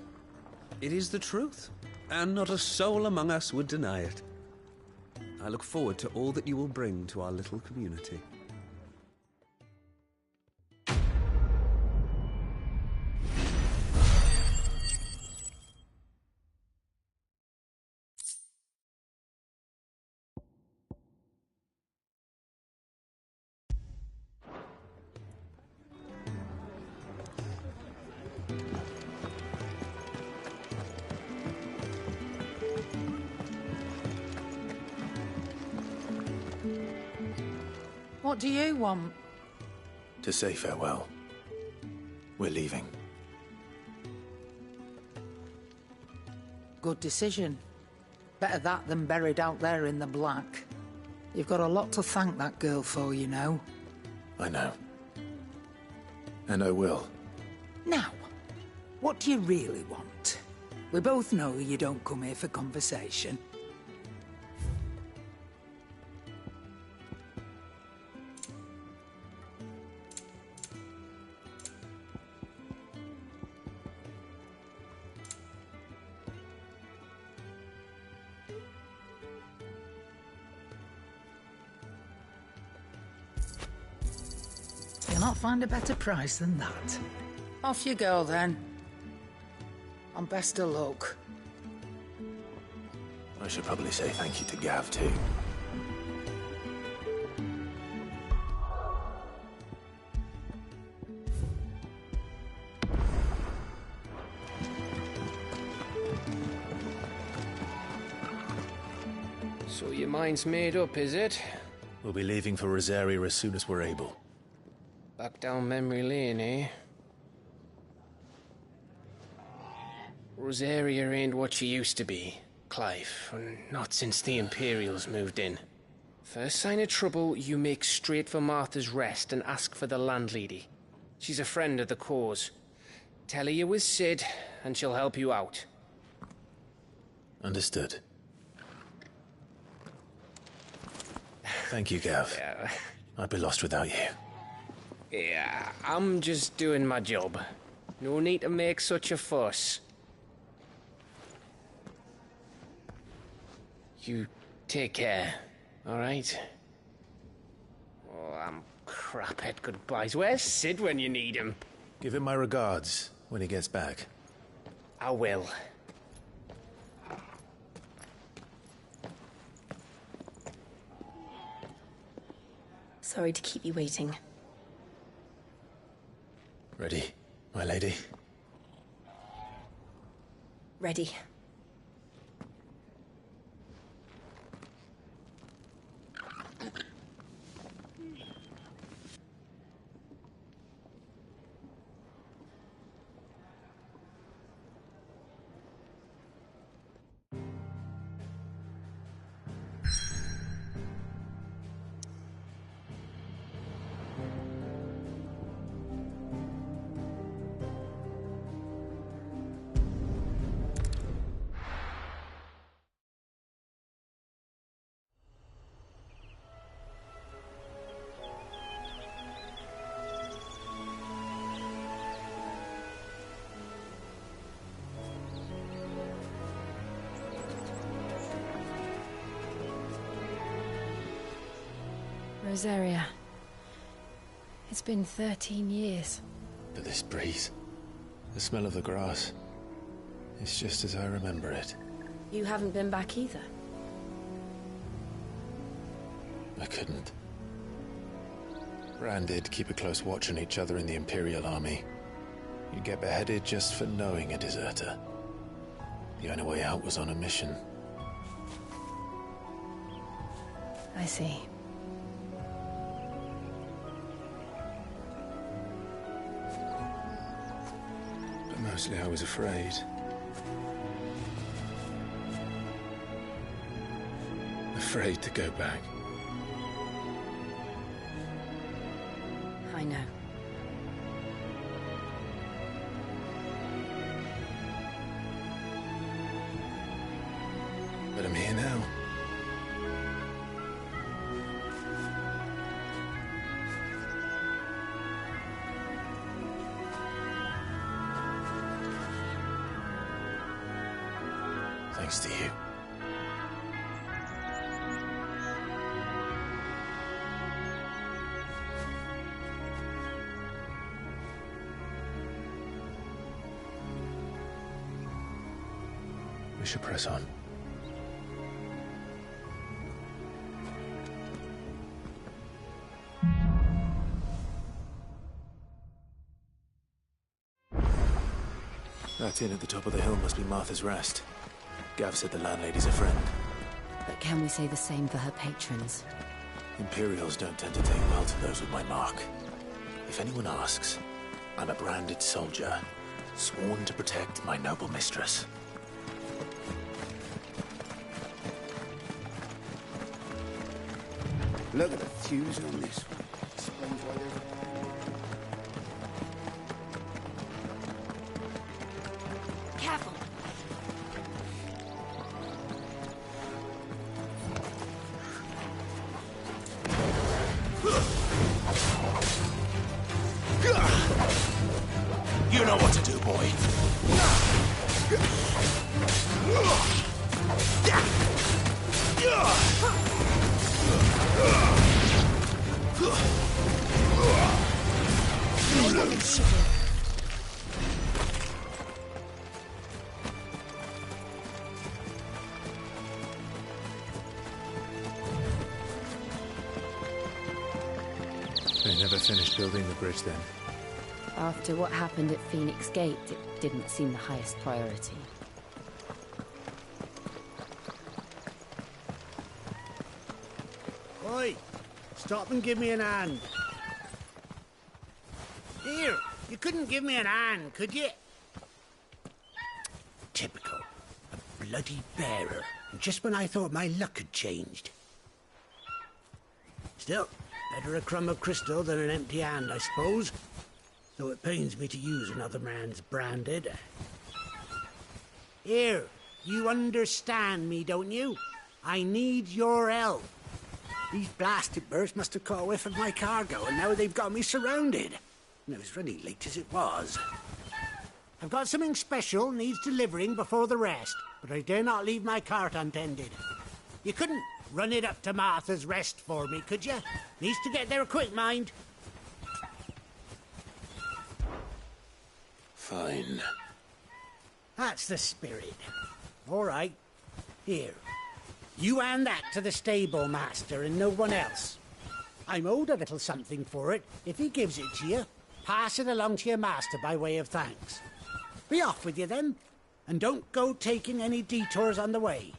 It is the truth, and not a soul among us would deny it. I look forward to all that you will bring to our little community. What do you want? To say farewell. We're leaving. Good decision. Better that than buried out there in the black. You've got a lot to thank that girl for, you know. I know. And I will. Now, what do you really want? We both know you don't come here for conversation. cannot find a better price than that. Off you go, then. And best of luck. I should probably say thank you to Gav, too. So your mind's made up, is it? We'll be leaving for Rosaria as soon as we're able. Back down memory lane, eh? Rosaria ain't what she used to be, Clive. Not since the Imperials moved in. First sign of trouble, you make straight for Martha's Rest and ask for the landlady. She's a friend of the cause. Tell her you was Sid, and she'll help you out. Understood. Thank you, Gav. Yeah. I'd be lost without you. Yeah, I'm just doing my job. No need to make such a fuss. You take care, all right? Oh, I'm crap at goodbyes. Where's Sid when you need him? Give him my regards when he gets back. I will. Sorry to keep you waiting. Ready, my lady? Ready. Rosaria. It's been 13 years. But this breeze, the smell of the grass, it's just as I remember it. You haven't been back either. I couldn't. Bran did keep a close watch on each other in the Imperial Army. You'd get beheaded just for knowing a deserter. The only way out was on a mission. I see. But mostly I was afraid. Afraid to go back. I know. But I'm here now. Thanks to you. We should press on. That inn at the top of the hill must be Martha's Rest. Gav said the landlady's a friend. But can we say the same for her patrons? Imperials don't tend to take well to those with my mark. If anyone asks, I'm a branded soldier, sworn to protect my noble mistress. Look at the fuse on this one. Explains why there's Careful. You know what to do, boy. never finished building the bridge then? After what happened at Phoenix Gate, it didn't seem the highest priority. Oi! Stop and give me an hand. Here, you couldn't give me an hand, could you? Typical. A bloody bearer. Just when I thought my luck had changed. Still, better a crumb of crystal than an empty hand, I suppose. Though it pains me to use another man's branded. Here, you understand me, don't you? I need your help. These blasted birds must have caught a whiff of my cargo, and now they've got me surrounded. And it was running late as it was. I've got something special needs delivering before the rest, but I dare not leave my cart untended. You couldn't run it up to Martha's Rest for me, could you? Needs to get there quick, mind. Fine. That's the spirit. All right. Here. You hand that to the stable master and no one else. I'm owed a little something for it. If he gives it to you, pass it along to your master by way of thanks. Be off with you then, and don't go taking any detours on the way.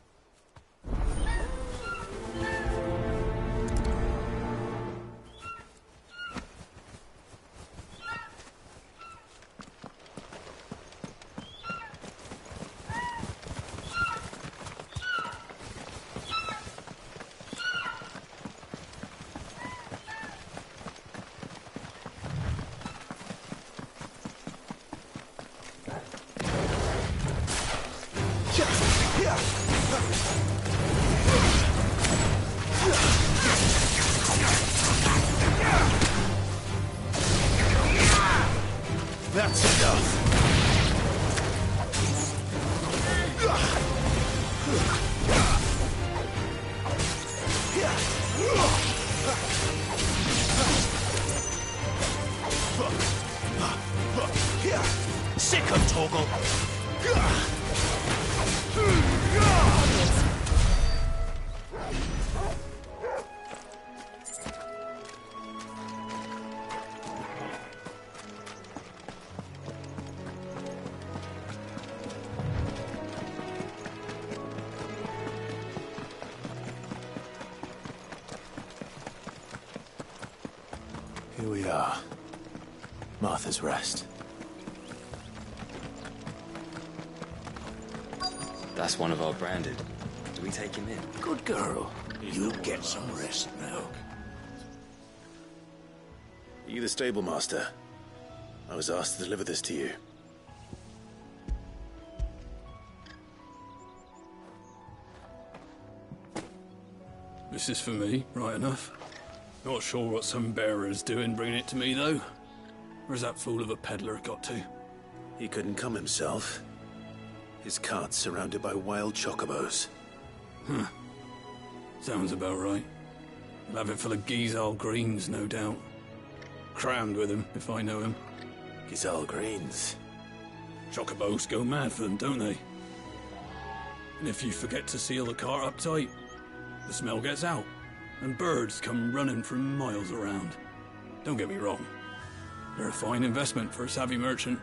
That's enough. Sick of Torgal. Here we are. Martha's Rest. That's one of our branded. Do we take him in? Good girl. You get some rest now. Are you the stable master? I was asked to deliver this to you. This is for me, right enough. Not sure what some bearer's doing bringing it to me, though. Where's that fool of a peddler got to? He couldn't come himself. His cart's surrounded by wild chocobos. Huh. Sounds about right. He'll have it full of Gizal greens, no doubt. Crammed with him, if I know him. Gizal greens? Chocobos go mad for them, don't they? And if you forget to seal the cart up tight, the smell gets out, and birds come running from miles around. Don't get me wrong. They're a fine investment for a savvy merchant,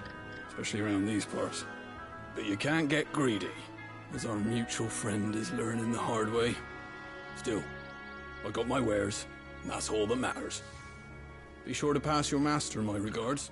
especially around these parts. But you can't get greedy, as our mutual friend is learning the hard way. Still, I got my wares, and that's all that matters. Be sure to pass your master my regards.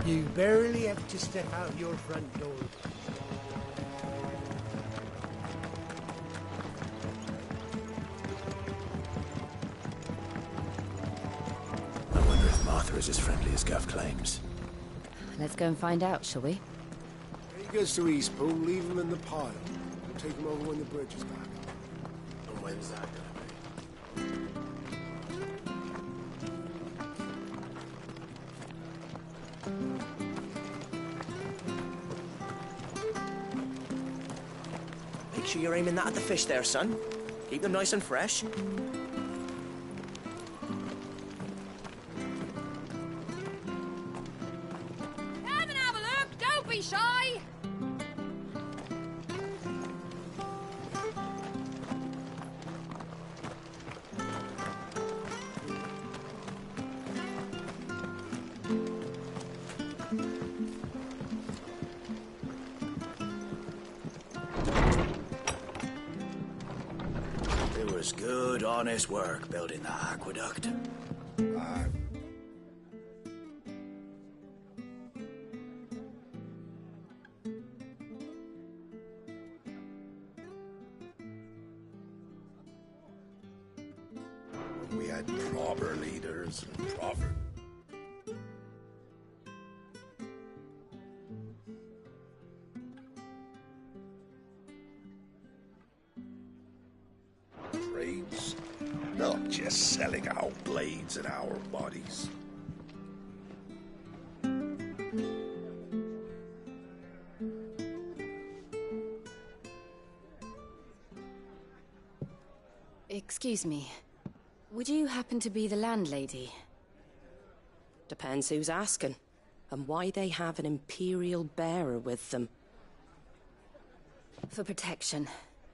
You barely have to step out your front door. I wonder if Martha is as friendly as Gav claims. Let's go and find out, shall we? When he gets to Eastpool, leave him in the pile. We'll take him over when the bridge is back. And when's that gonna be? sure you're aiming that at the fish there, son. Keep them nice and fresh. Come and have a look! Don't be shy! It was good, honest work building the aqueduct. We had proper leaders and proper... trades, not just selling our blades and our bodies. Excuse me. Would you happen to be the landlady? Depends who's asking, and why they have an Imperial bearer with them. For protection,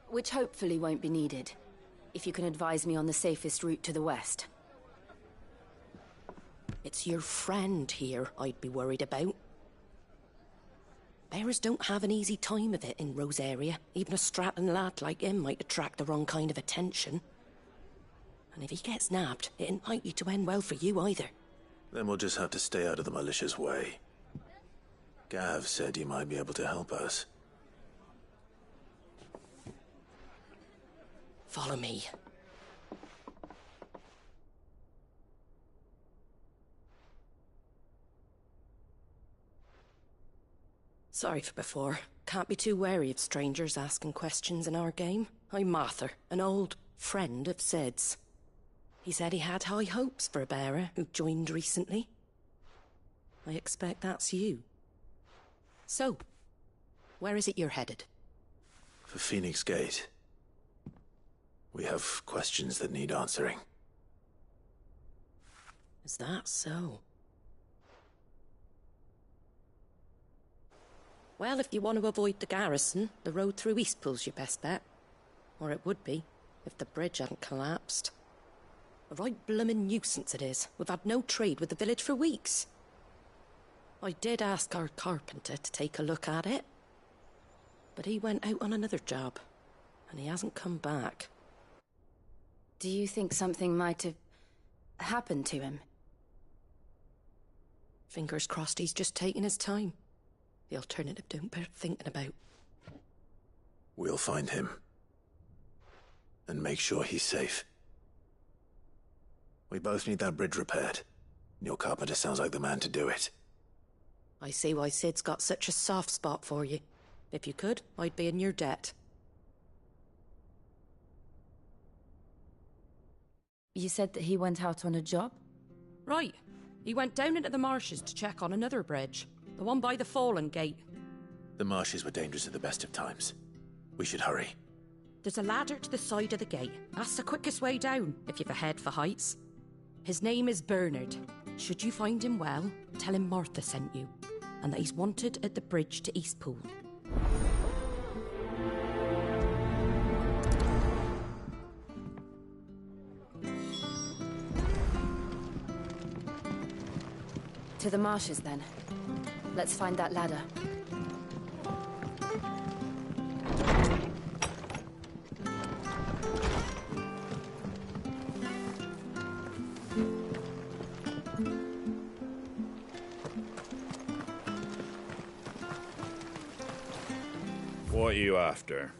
which hopefully won't be needed. If you can advise me on the safest route to the west. It's your friend here I'd be worried about. Bearers don't have an easy time of it in Rose area. Even a Stratton lad like him might attract the wrong kind of attention. And if he gets nabbed, it ain't likely to end well for you either. Then we'll just have to stay out of the malicious way. Gav said you might be able to help us. Follow me. Sorry for before. Can't be too wary of strangers asking questions in our game. I'm Martha, an old friend of Sid's. He said he had high hopes for a bearer who joined recently. I expect that's you. So, where is it you're headed? For Phoenix Gate. We have questions that need answering. Is that so? Well, if you want to avoid the garrison, the road through Eastpool's your best bet. Or it would be, if the bridge hadn't collapsed. A right bloomin' nuisance it is. We've had no trade with the village for weeks. I did ask our carpenter to take a look at it. But he went out on another job, and he hasn't come back. Do you think something might have happened to him? Fingers crossed he's just taking his time. The alternative don't bear thinking about. We'll find him. And make sure he's safe. We both need that bridge repaired. Your carpenter sounds like the man to do it. I see why Sid's got such a soft spot for you. If you could, I'd be in your debt. You said that he went out on a job? Right. He went down into the marshes to check on another bridge. The one by the Fallen Gate. The marshes were dangerous at the best of times. We should hurry. There's a ladder to the side of the gate. That's the quickest way down, if you've a head for heights. His name is Bernard. Should you find him well, tell him Martha sent you, and that he's wanted at the bridge to Eastpool. To the marshes, then. Let's find that ladder. What are you after?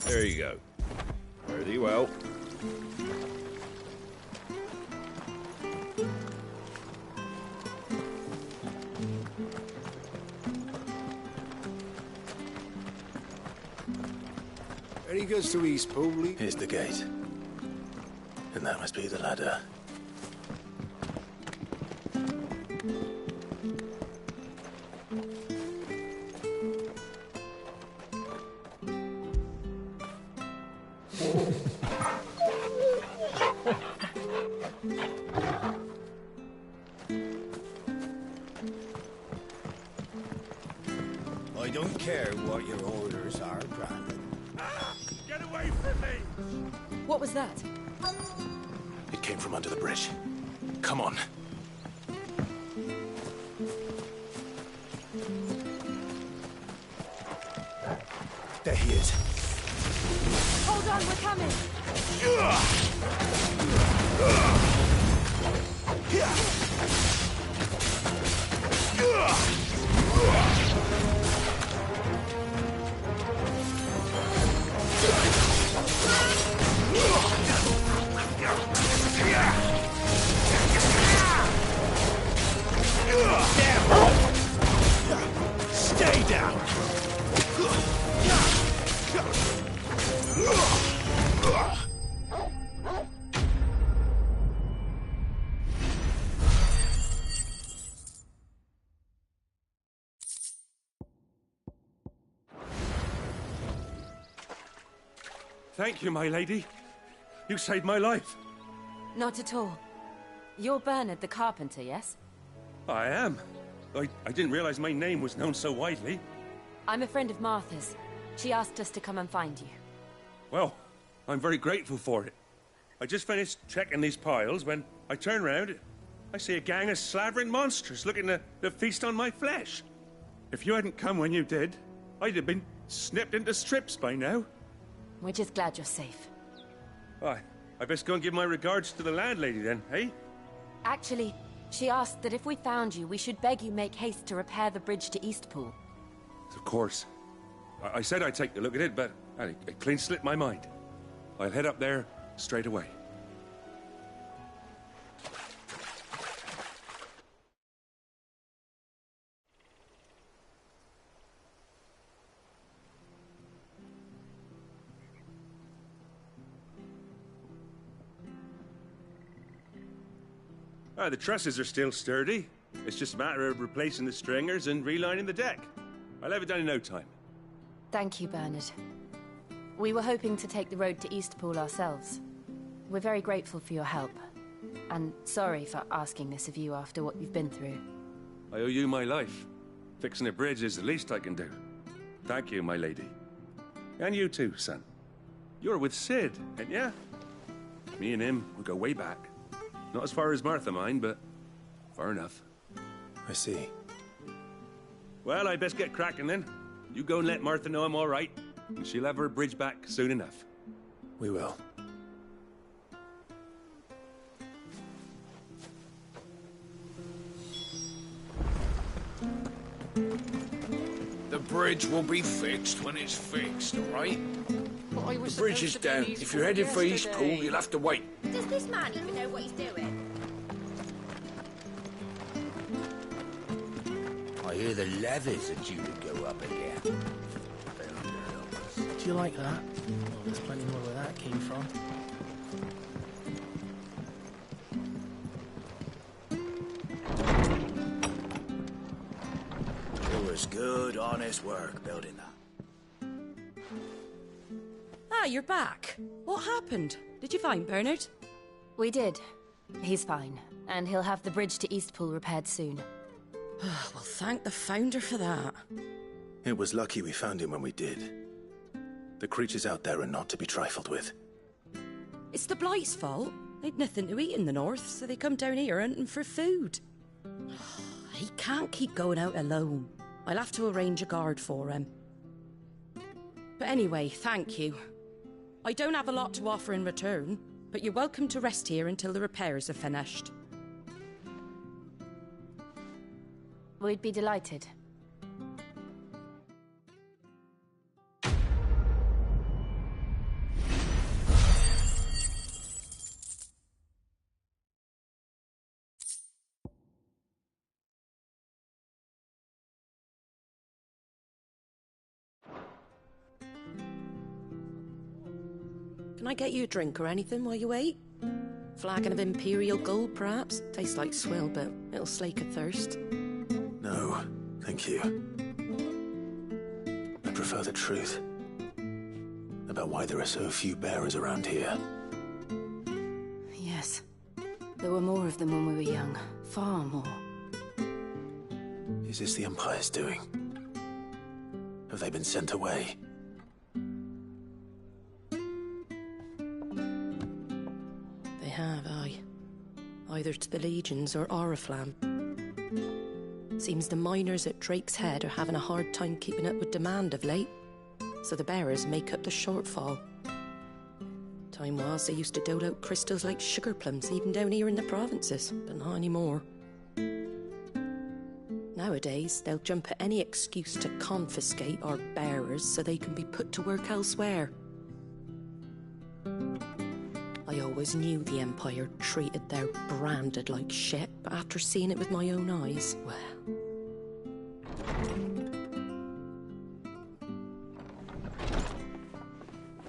There you go. Fare thee well. There he goes to East Pool. Here's the gate. And that must be the ladder. I don't care what your orders are, Brandon. Get away from me! What was that? It came from under the bridge. Come on. There he is. Hold on, we're coming! Stay down! Thank you, my lady. You saved my life. Not at all. You're Bernard the carpenter, yes? I am. I didn't realize my name was known so widely. I'm a friend of Martha's. She asked us to come and find you. Well, I'm very grateful for it. I just finished checking these piles when I turn round. I see a gang of slavering monsters looking to feast on my flesh. If you hadn't come when you did, I'd have been snipped into strips by now. We're just glad you're safe. Why, I best go and give my regards to the landlady then, eh? Actually, she asked that if we found you, we should beg you make haste to repair the bridge to Eastpool. Of course. I said I'd take a look at it, but it clean slipped my mind. I'll head up there straight away. The trusses are still sturdy. It's just a matter of replacing the stringers and relining the deck. I'll have it done in no time. Thank you, Bernard. We were hoping to take the road to Eastpool ourselves. We're very grateful for your help. And sorry for asking this of you after what you've been through. I owe you my life. Fixing a bridge is the least I can do. Thank you, my lady. And you too, son. You're with Sid, ain't ya? Me and him, we go way back. Not as far as Martha, mind, but far enough. I see. Well, I best get cracking then. You go and let Martha know I'm all right, and she'll have her bridge back soon enough. We will. The bridge will be fixed when it's fixed, all right? The bridge is down. If you're headed for Eastpool, you'll have to wait. Does this man even know what he's doing? I hear the levies are due to go up again. Do you like that? Well, there's plenty more where that came from. It was good, honest work building that. Ah, you're back. What happened? Did you find Bernard? We did. He's fine, and he'll have the bridge to Eastpool repaired soon. Well, thank the Founder for that. It was lucky we found him when we did. The creatures out there are not to be trifled with. It's the Blight's fault. They'd nothing to eat in the north, so they come down here hunting for food. He can't keep going out alone. I'll have to arrange a guard for him. But anyway, thank you. I don't have a lot to offer in return, but you're welcome to rest here until the repairs are finished. We'd be delighted. Can I get you a drink or anything while you wait? Flagon of Imperial Gold, perhaps? Tastes like swill, but it'll slake a thirst. No, thank you. I prefer the truth about why there are so few bearers around here. Yes. There were more of them when we were young. Far more. Is this the Empire's doing? Have they been sent away? They have, aye. Either to the Legions or Oriflamme. Seems the miners at Drake's Head are having a hard time keeping up with demand of late, so the bearers make up the shortfall. Time was they used to dole out crystals like sugar plums even down here in the provinces, but not anymore. Nowadays, they'll jump at any excuse to confiscate our bearers so they can be put to work elsewhere. I always knew the Empire treated their branded like shit, but after seeing it with my own eyes, well...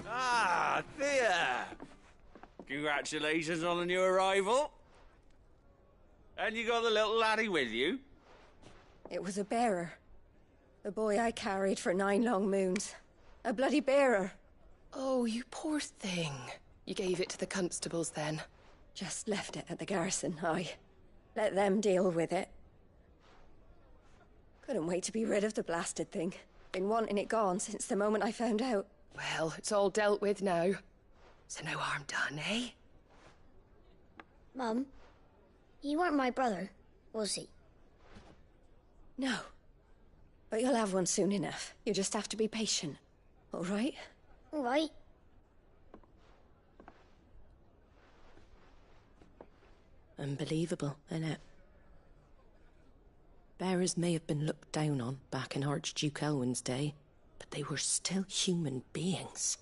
Ah, Thea! Congratulations on the new arrival. And you got the little laddie with you? It was a bearer. The boy I carried for 9 long moons. A bloody bearer. Oh, you poor thing. You gave it to the constables then? Just left it at the garrison, aye. Let them deal with it. Couldn't wait to be rid of the blasted thing. Been wanting it gone since the moment I found out. Well, it's all dealt with now. So no harm done, eh? Mum, you weren't my brother, was he? No. But you'll have one soon enough. You just have to be patient. All right? All right. Unbelievable, innit? Bearers may have been looked down on back in Archduke Elwin's day, but they were still human beings.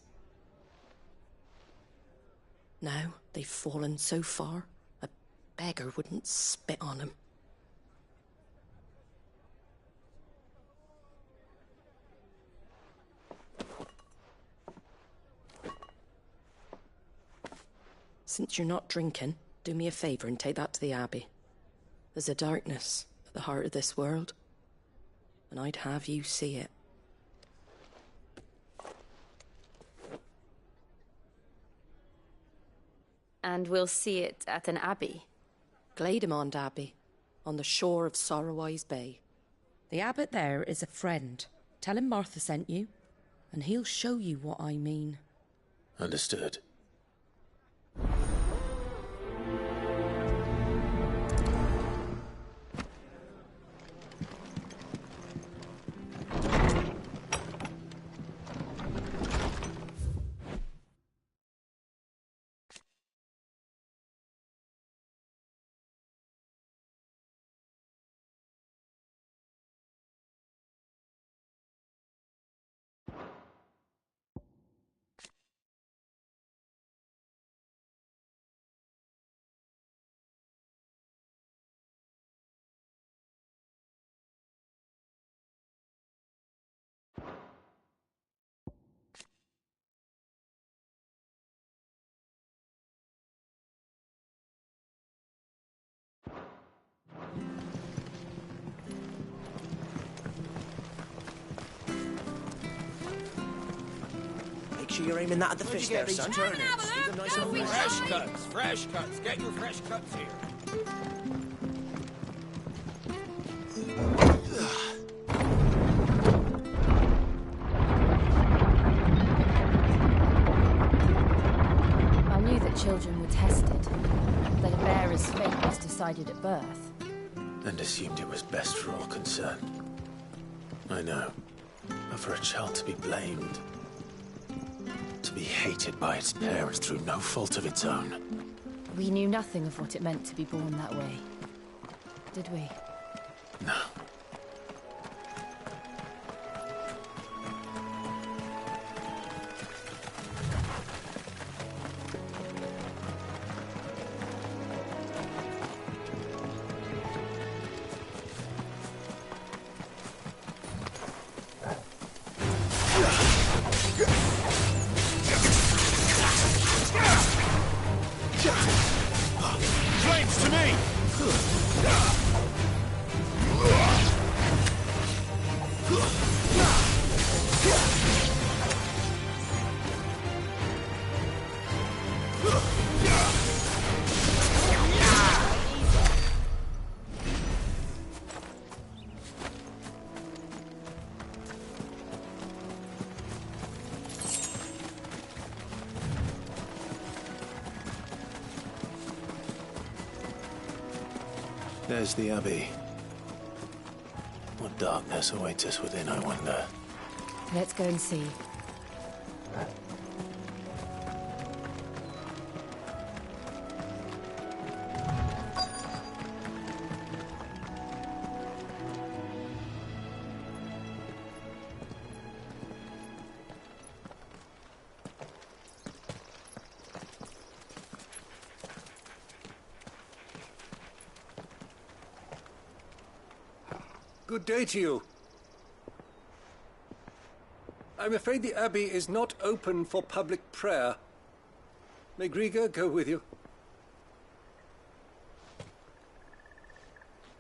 Now they've fallen so far, a beggar wouldn't spit on them. Since you're not drinking, do me a favour and take that to the Abbey. There's a darkness at the heart of this world, and I'd have you see it. And we'll see it at an abbey? Glademond Abbey, on the shore of Sorrowise Bay. The abbot there is a friend. Tell him Martha sent you, and he'll show you what I mean. Understood. Make sure you're aiming that at the fish there, son. Keep them nice and fresh cuts, fresh cuts. Get your fresh cuts here. I knew that children were tested, that a bearer's fate was decided at birth. And assumed it was best for all concerned. I know. But for a child to be blamed, to be hated by its parents through no fault of its own. We knew nothing of what it meant to be born that way, did we? No. There's the Abbey. What darkness awaits us within, I wonder? Let's go and see. Good day to you. I'm afraid the Abbey is not open for public prayer. May Griga go with you?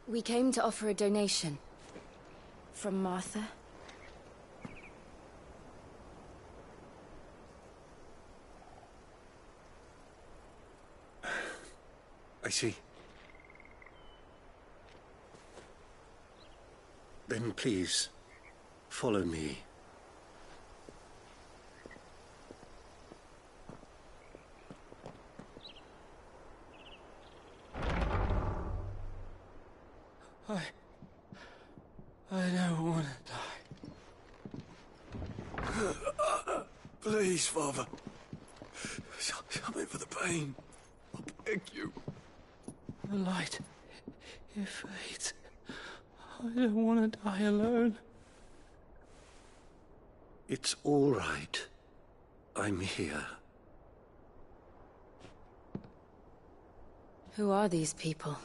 We came to offer a donation. From Martha. I see. Then please, follow me. I don't want to die. Please, Father. Help me for the pain. I beg you. The light, it fades. I don't want to die alone. It's all right. I'm here. Who are these people?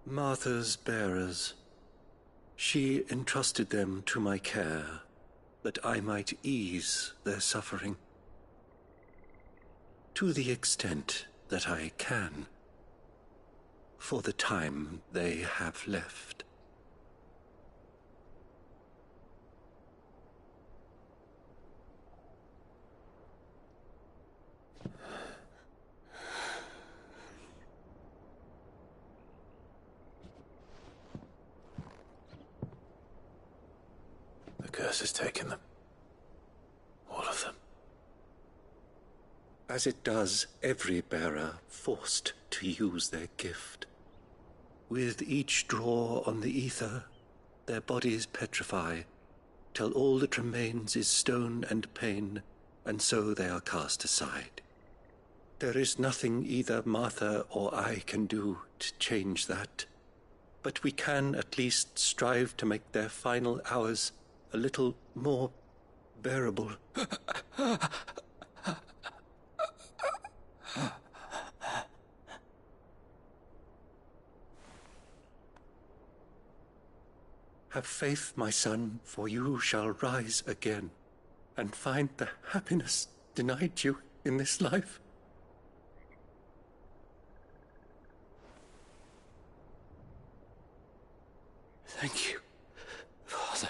Martha's bearers. She entrusted them to my care, that I might ease their suffering. To the extent that I can. For the time they have left. The curse has taken them. All of them. As it does every bearer forced to use their gift. With each draw on the ether, their bodies petrify, till all that remains is stone and pain, and so they are cast aside. There is nothing either Martha or I can do to change that, but we can at least strive to make their final hours a little more bearable. Have faith, my son, for you shall rise again, and find the happiness denied you in this life. Thank you, Father.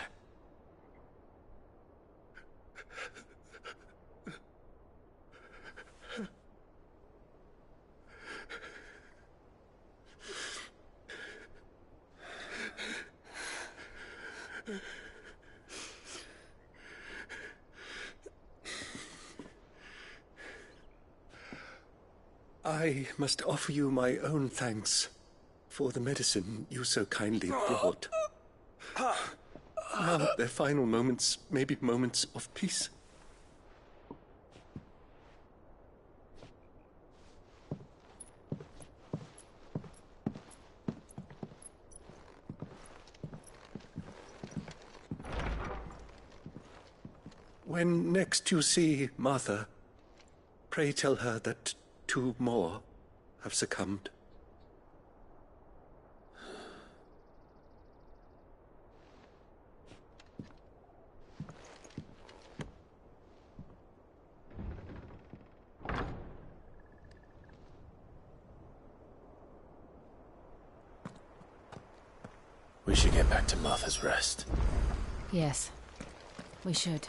I must offer you my own thanks for the medicine you so kindly brought. Now their final moments may be moments of peace. When next you see Martha, pray tell her that 2 more have succumbed. We should get back to Martha's Rest. Yes, we should.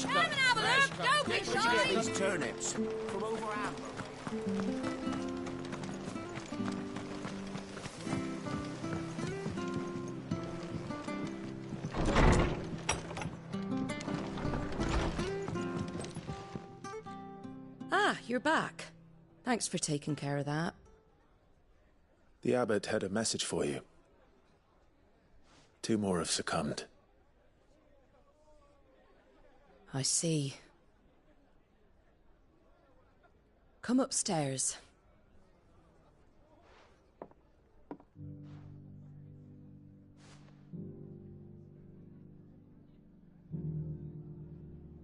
Come and have a look! Don't be Where'd you shy! get these turnips? From over Amber. Ah, you're back. Thanks for taking care of that. The abbot had a message for you. 2 more have succumbed. I see. Come upstairs.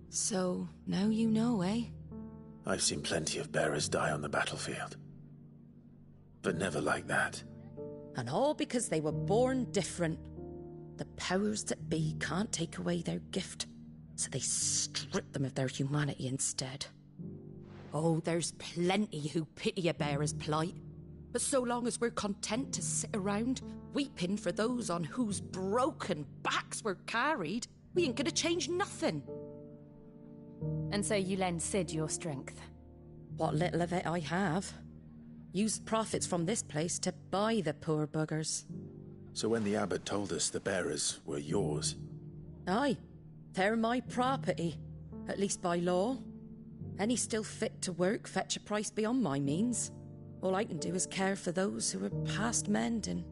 So, now you know, eh? I've seen plenty of bearers die on the battlefield. But never like that. And all because they were born different. The powers that be can't take away their gift, so they strip them of their humanity instead. Oh, there's plenty who pity a bearer's plight. But so long as we're content to sit around, weeping for those on whose broken backs we're carried, we ain't gonna change nothing. And so you lend Sid your strength? What little of it I have. Used profits from this place to buy the poor buggers. So when the abbot told us the bearers were yours... Aye, they're my property, at least by law. Any still fit to work fetch a price beyond my means. All I can do is care for those who are past mending.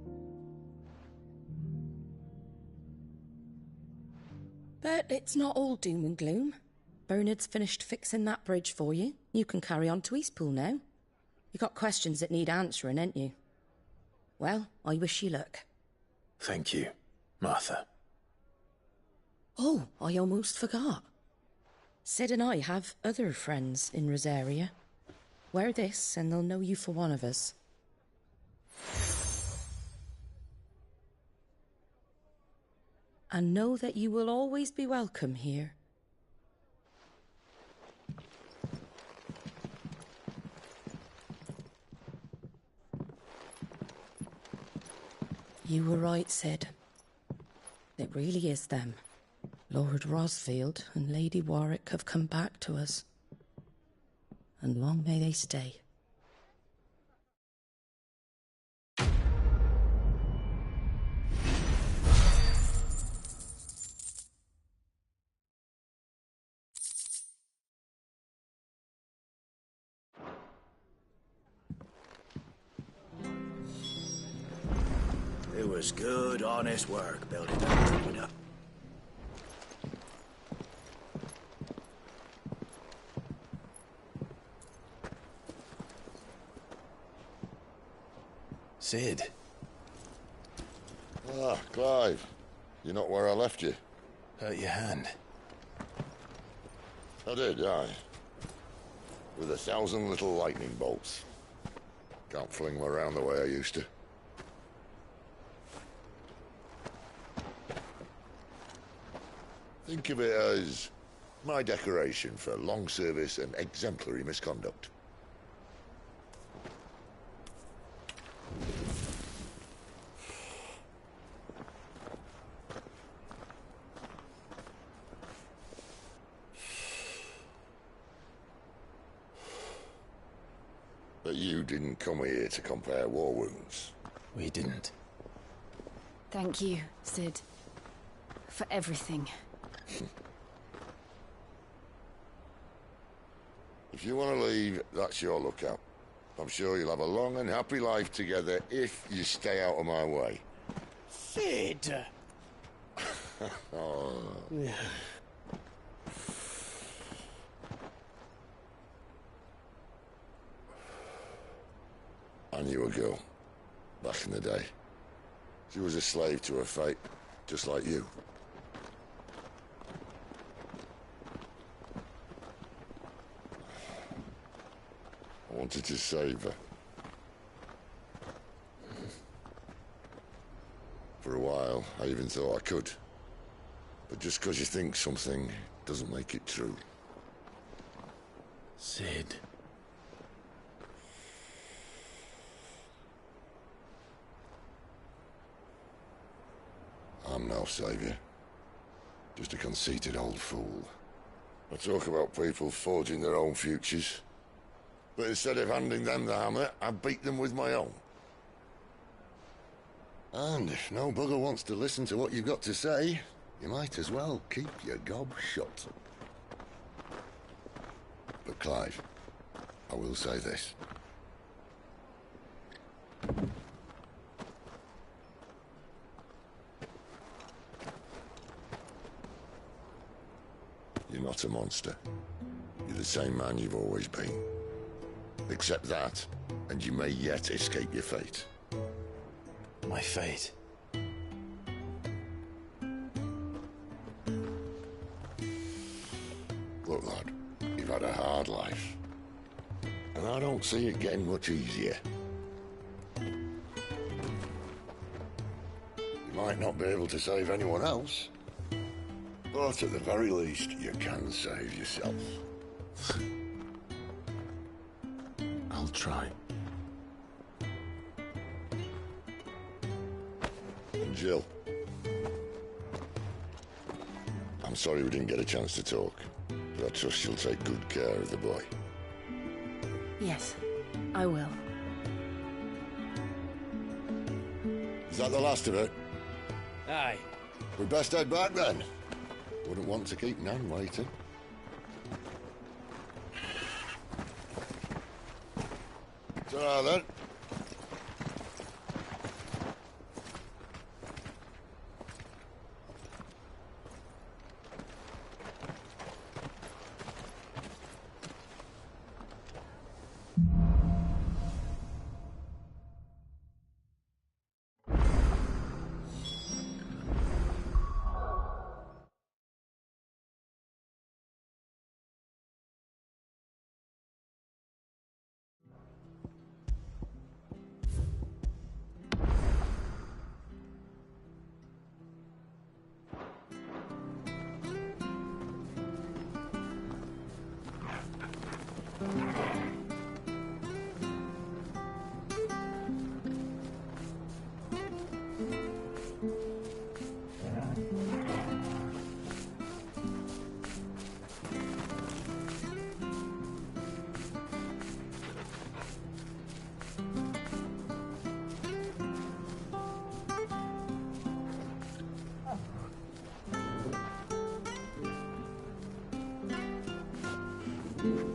But it's not all doom and gloom. Bernard's finished fixing that bridge for you. You can carry on to Eastpool now. You got questions that need answering, ain't you? Well, I wish you luck. Thank you, Martha. Oh, I almost forgot. Sid and I have other friends in Rosaria. Wear this and they'll know you for one of us. And know that you will always be welcome here. You were right, Sid. It really is them. Lord Rosfield and Lady Warwick have come back to us. And long may they stay. It was good, honest work building that aqueduct. Sid. Ah, Clive. You're not where I left you. Hurt your hand. I did, aye. With 1,000 little lightning bolts. Can't fling them around the way I used to. Think of it as my decoration for long service and exemplary misconduct. But you didn't come here to compare war wounds. We didn't. Thank you, Sid. For everything. If you want to leave, that's your lookout. I'm sure you'll have a long and happy life together if you stay out of my way. Sid! Oh. I knew a girl, back in the day. She was a slave to her fate, just like you. I wanted to save her. For a while, I even thought I could. But just because you think something doesn't make it true. Sid. I'm no savior. Just a conceited old fool. I talk about people forging their own futures. But instead of handing them the hammer, I beat them with my own. And if no bugger wants to listen to what you've got to say, you might as well keep your gob shut. But Clive, I will say this. You're not a monster. You're the same man you've always been. Accept that, and you may yet escape your fate. My fate? Look, lad, you've had a hard life. And I don't see it getting much easier. You might not be able to save anyone else, but at the very least, you can save yourself. I'll try. And Jill, I'm sorry we didn't get a chance to talk, but I trust you'll take good care of the boy. Yes, I will. Is that the last of it? Aye. We best head back then. Wouldn't want to keep Nan waiting. Ta-ra then. you.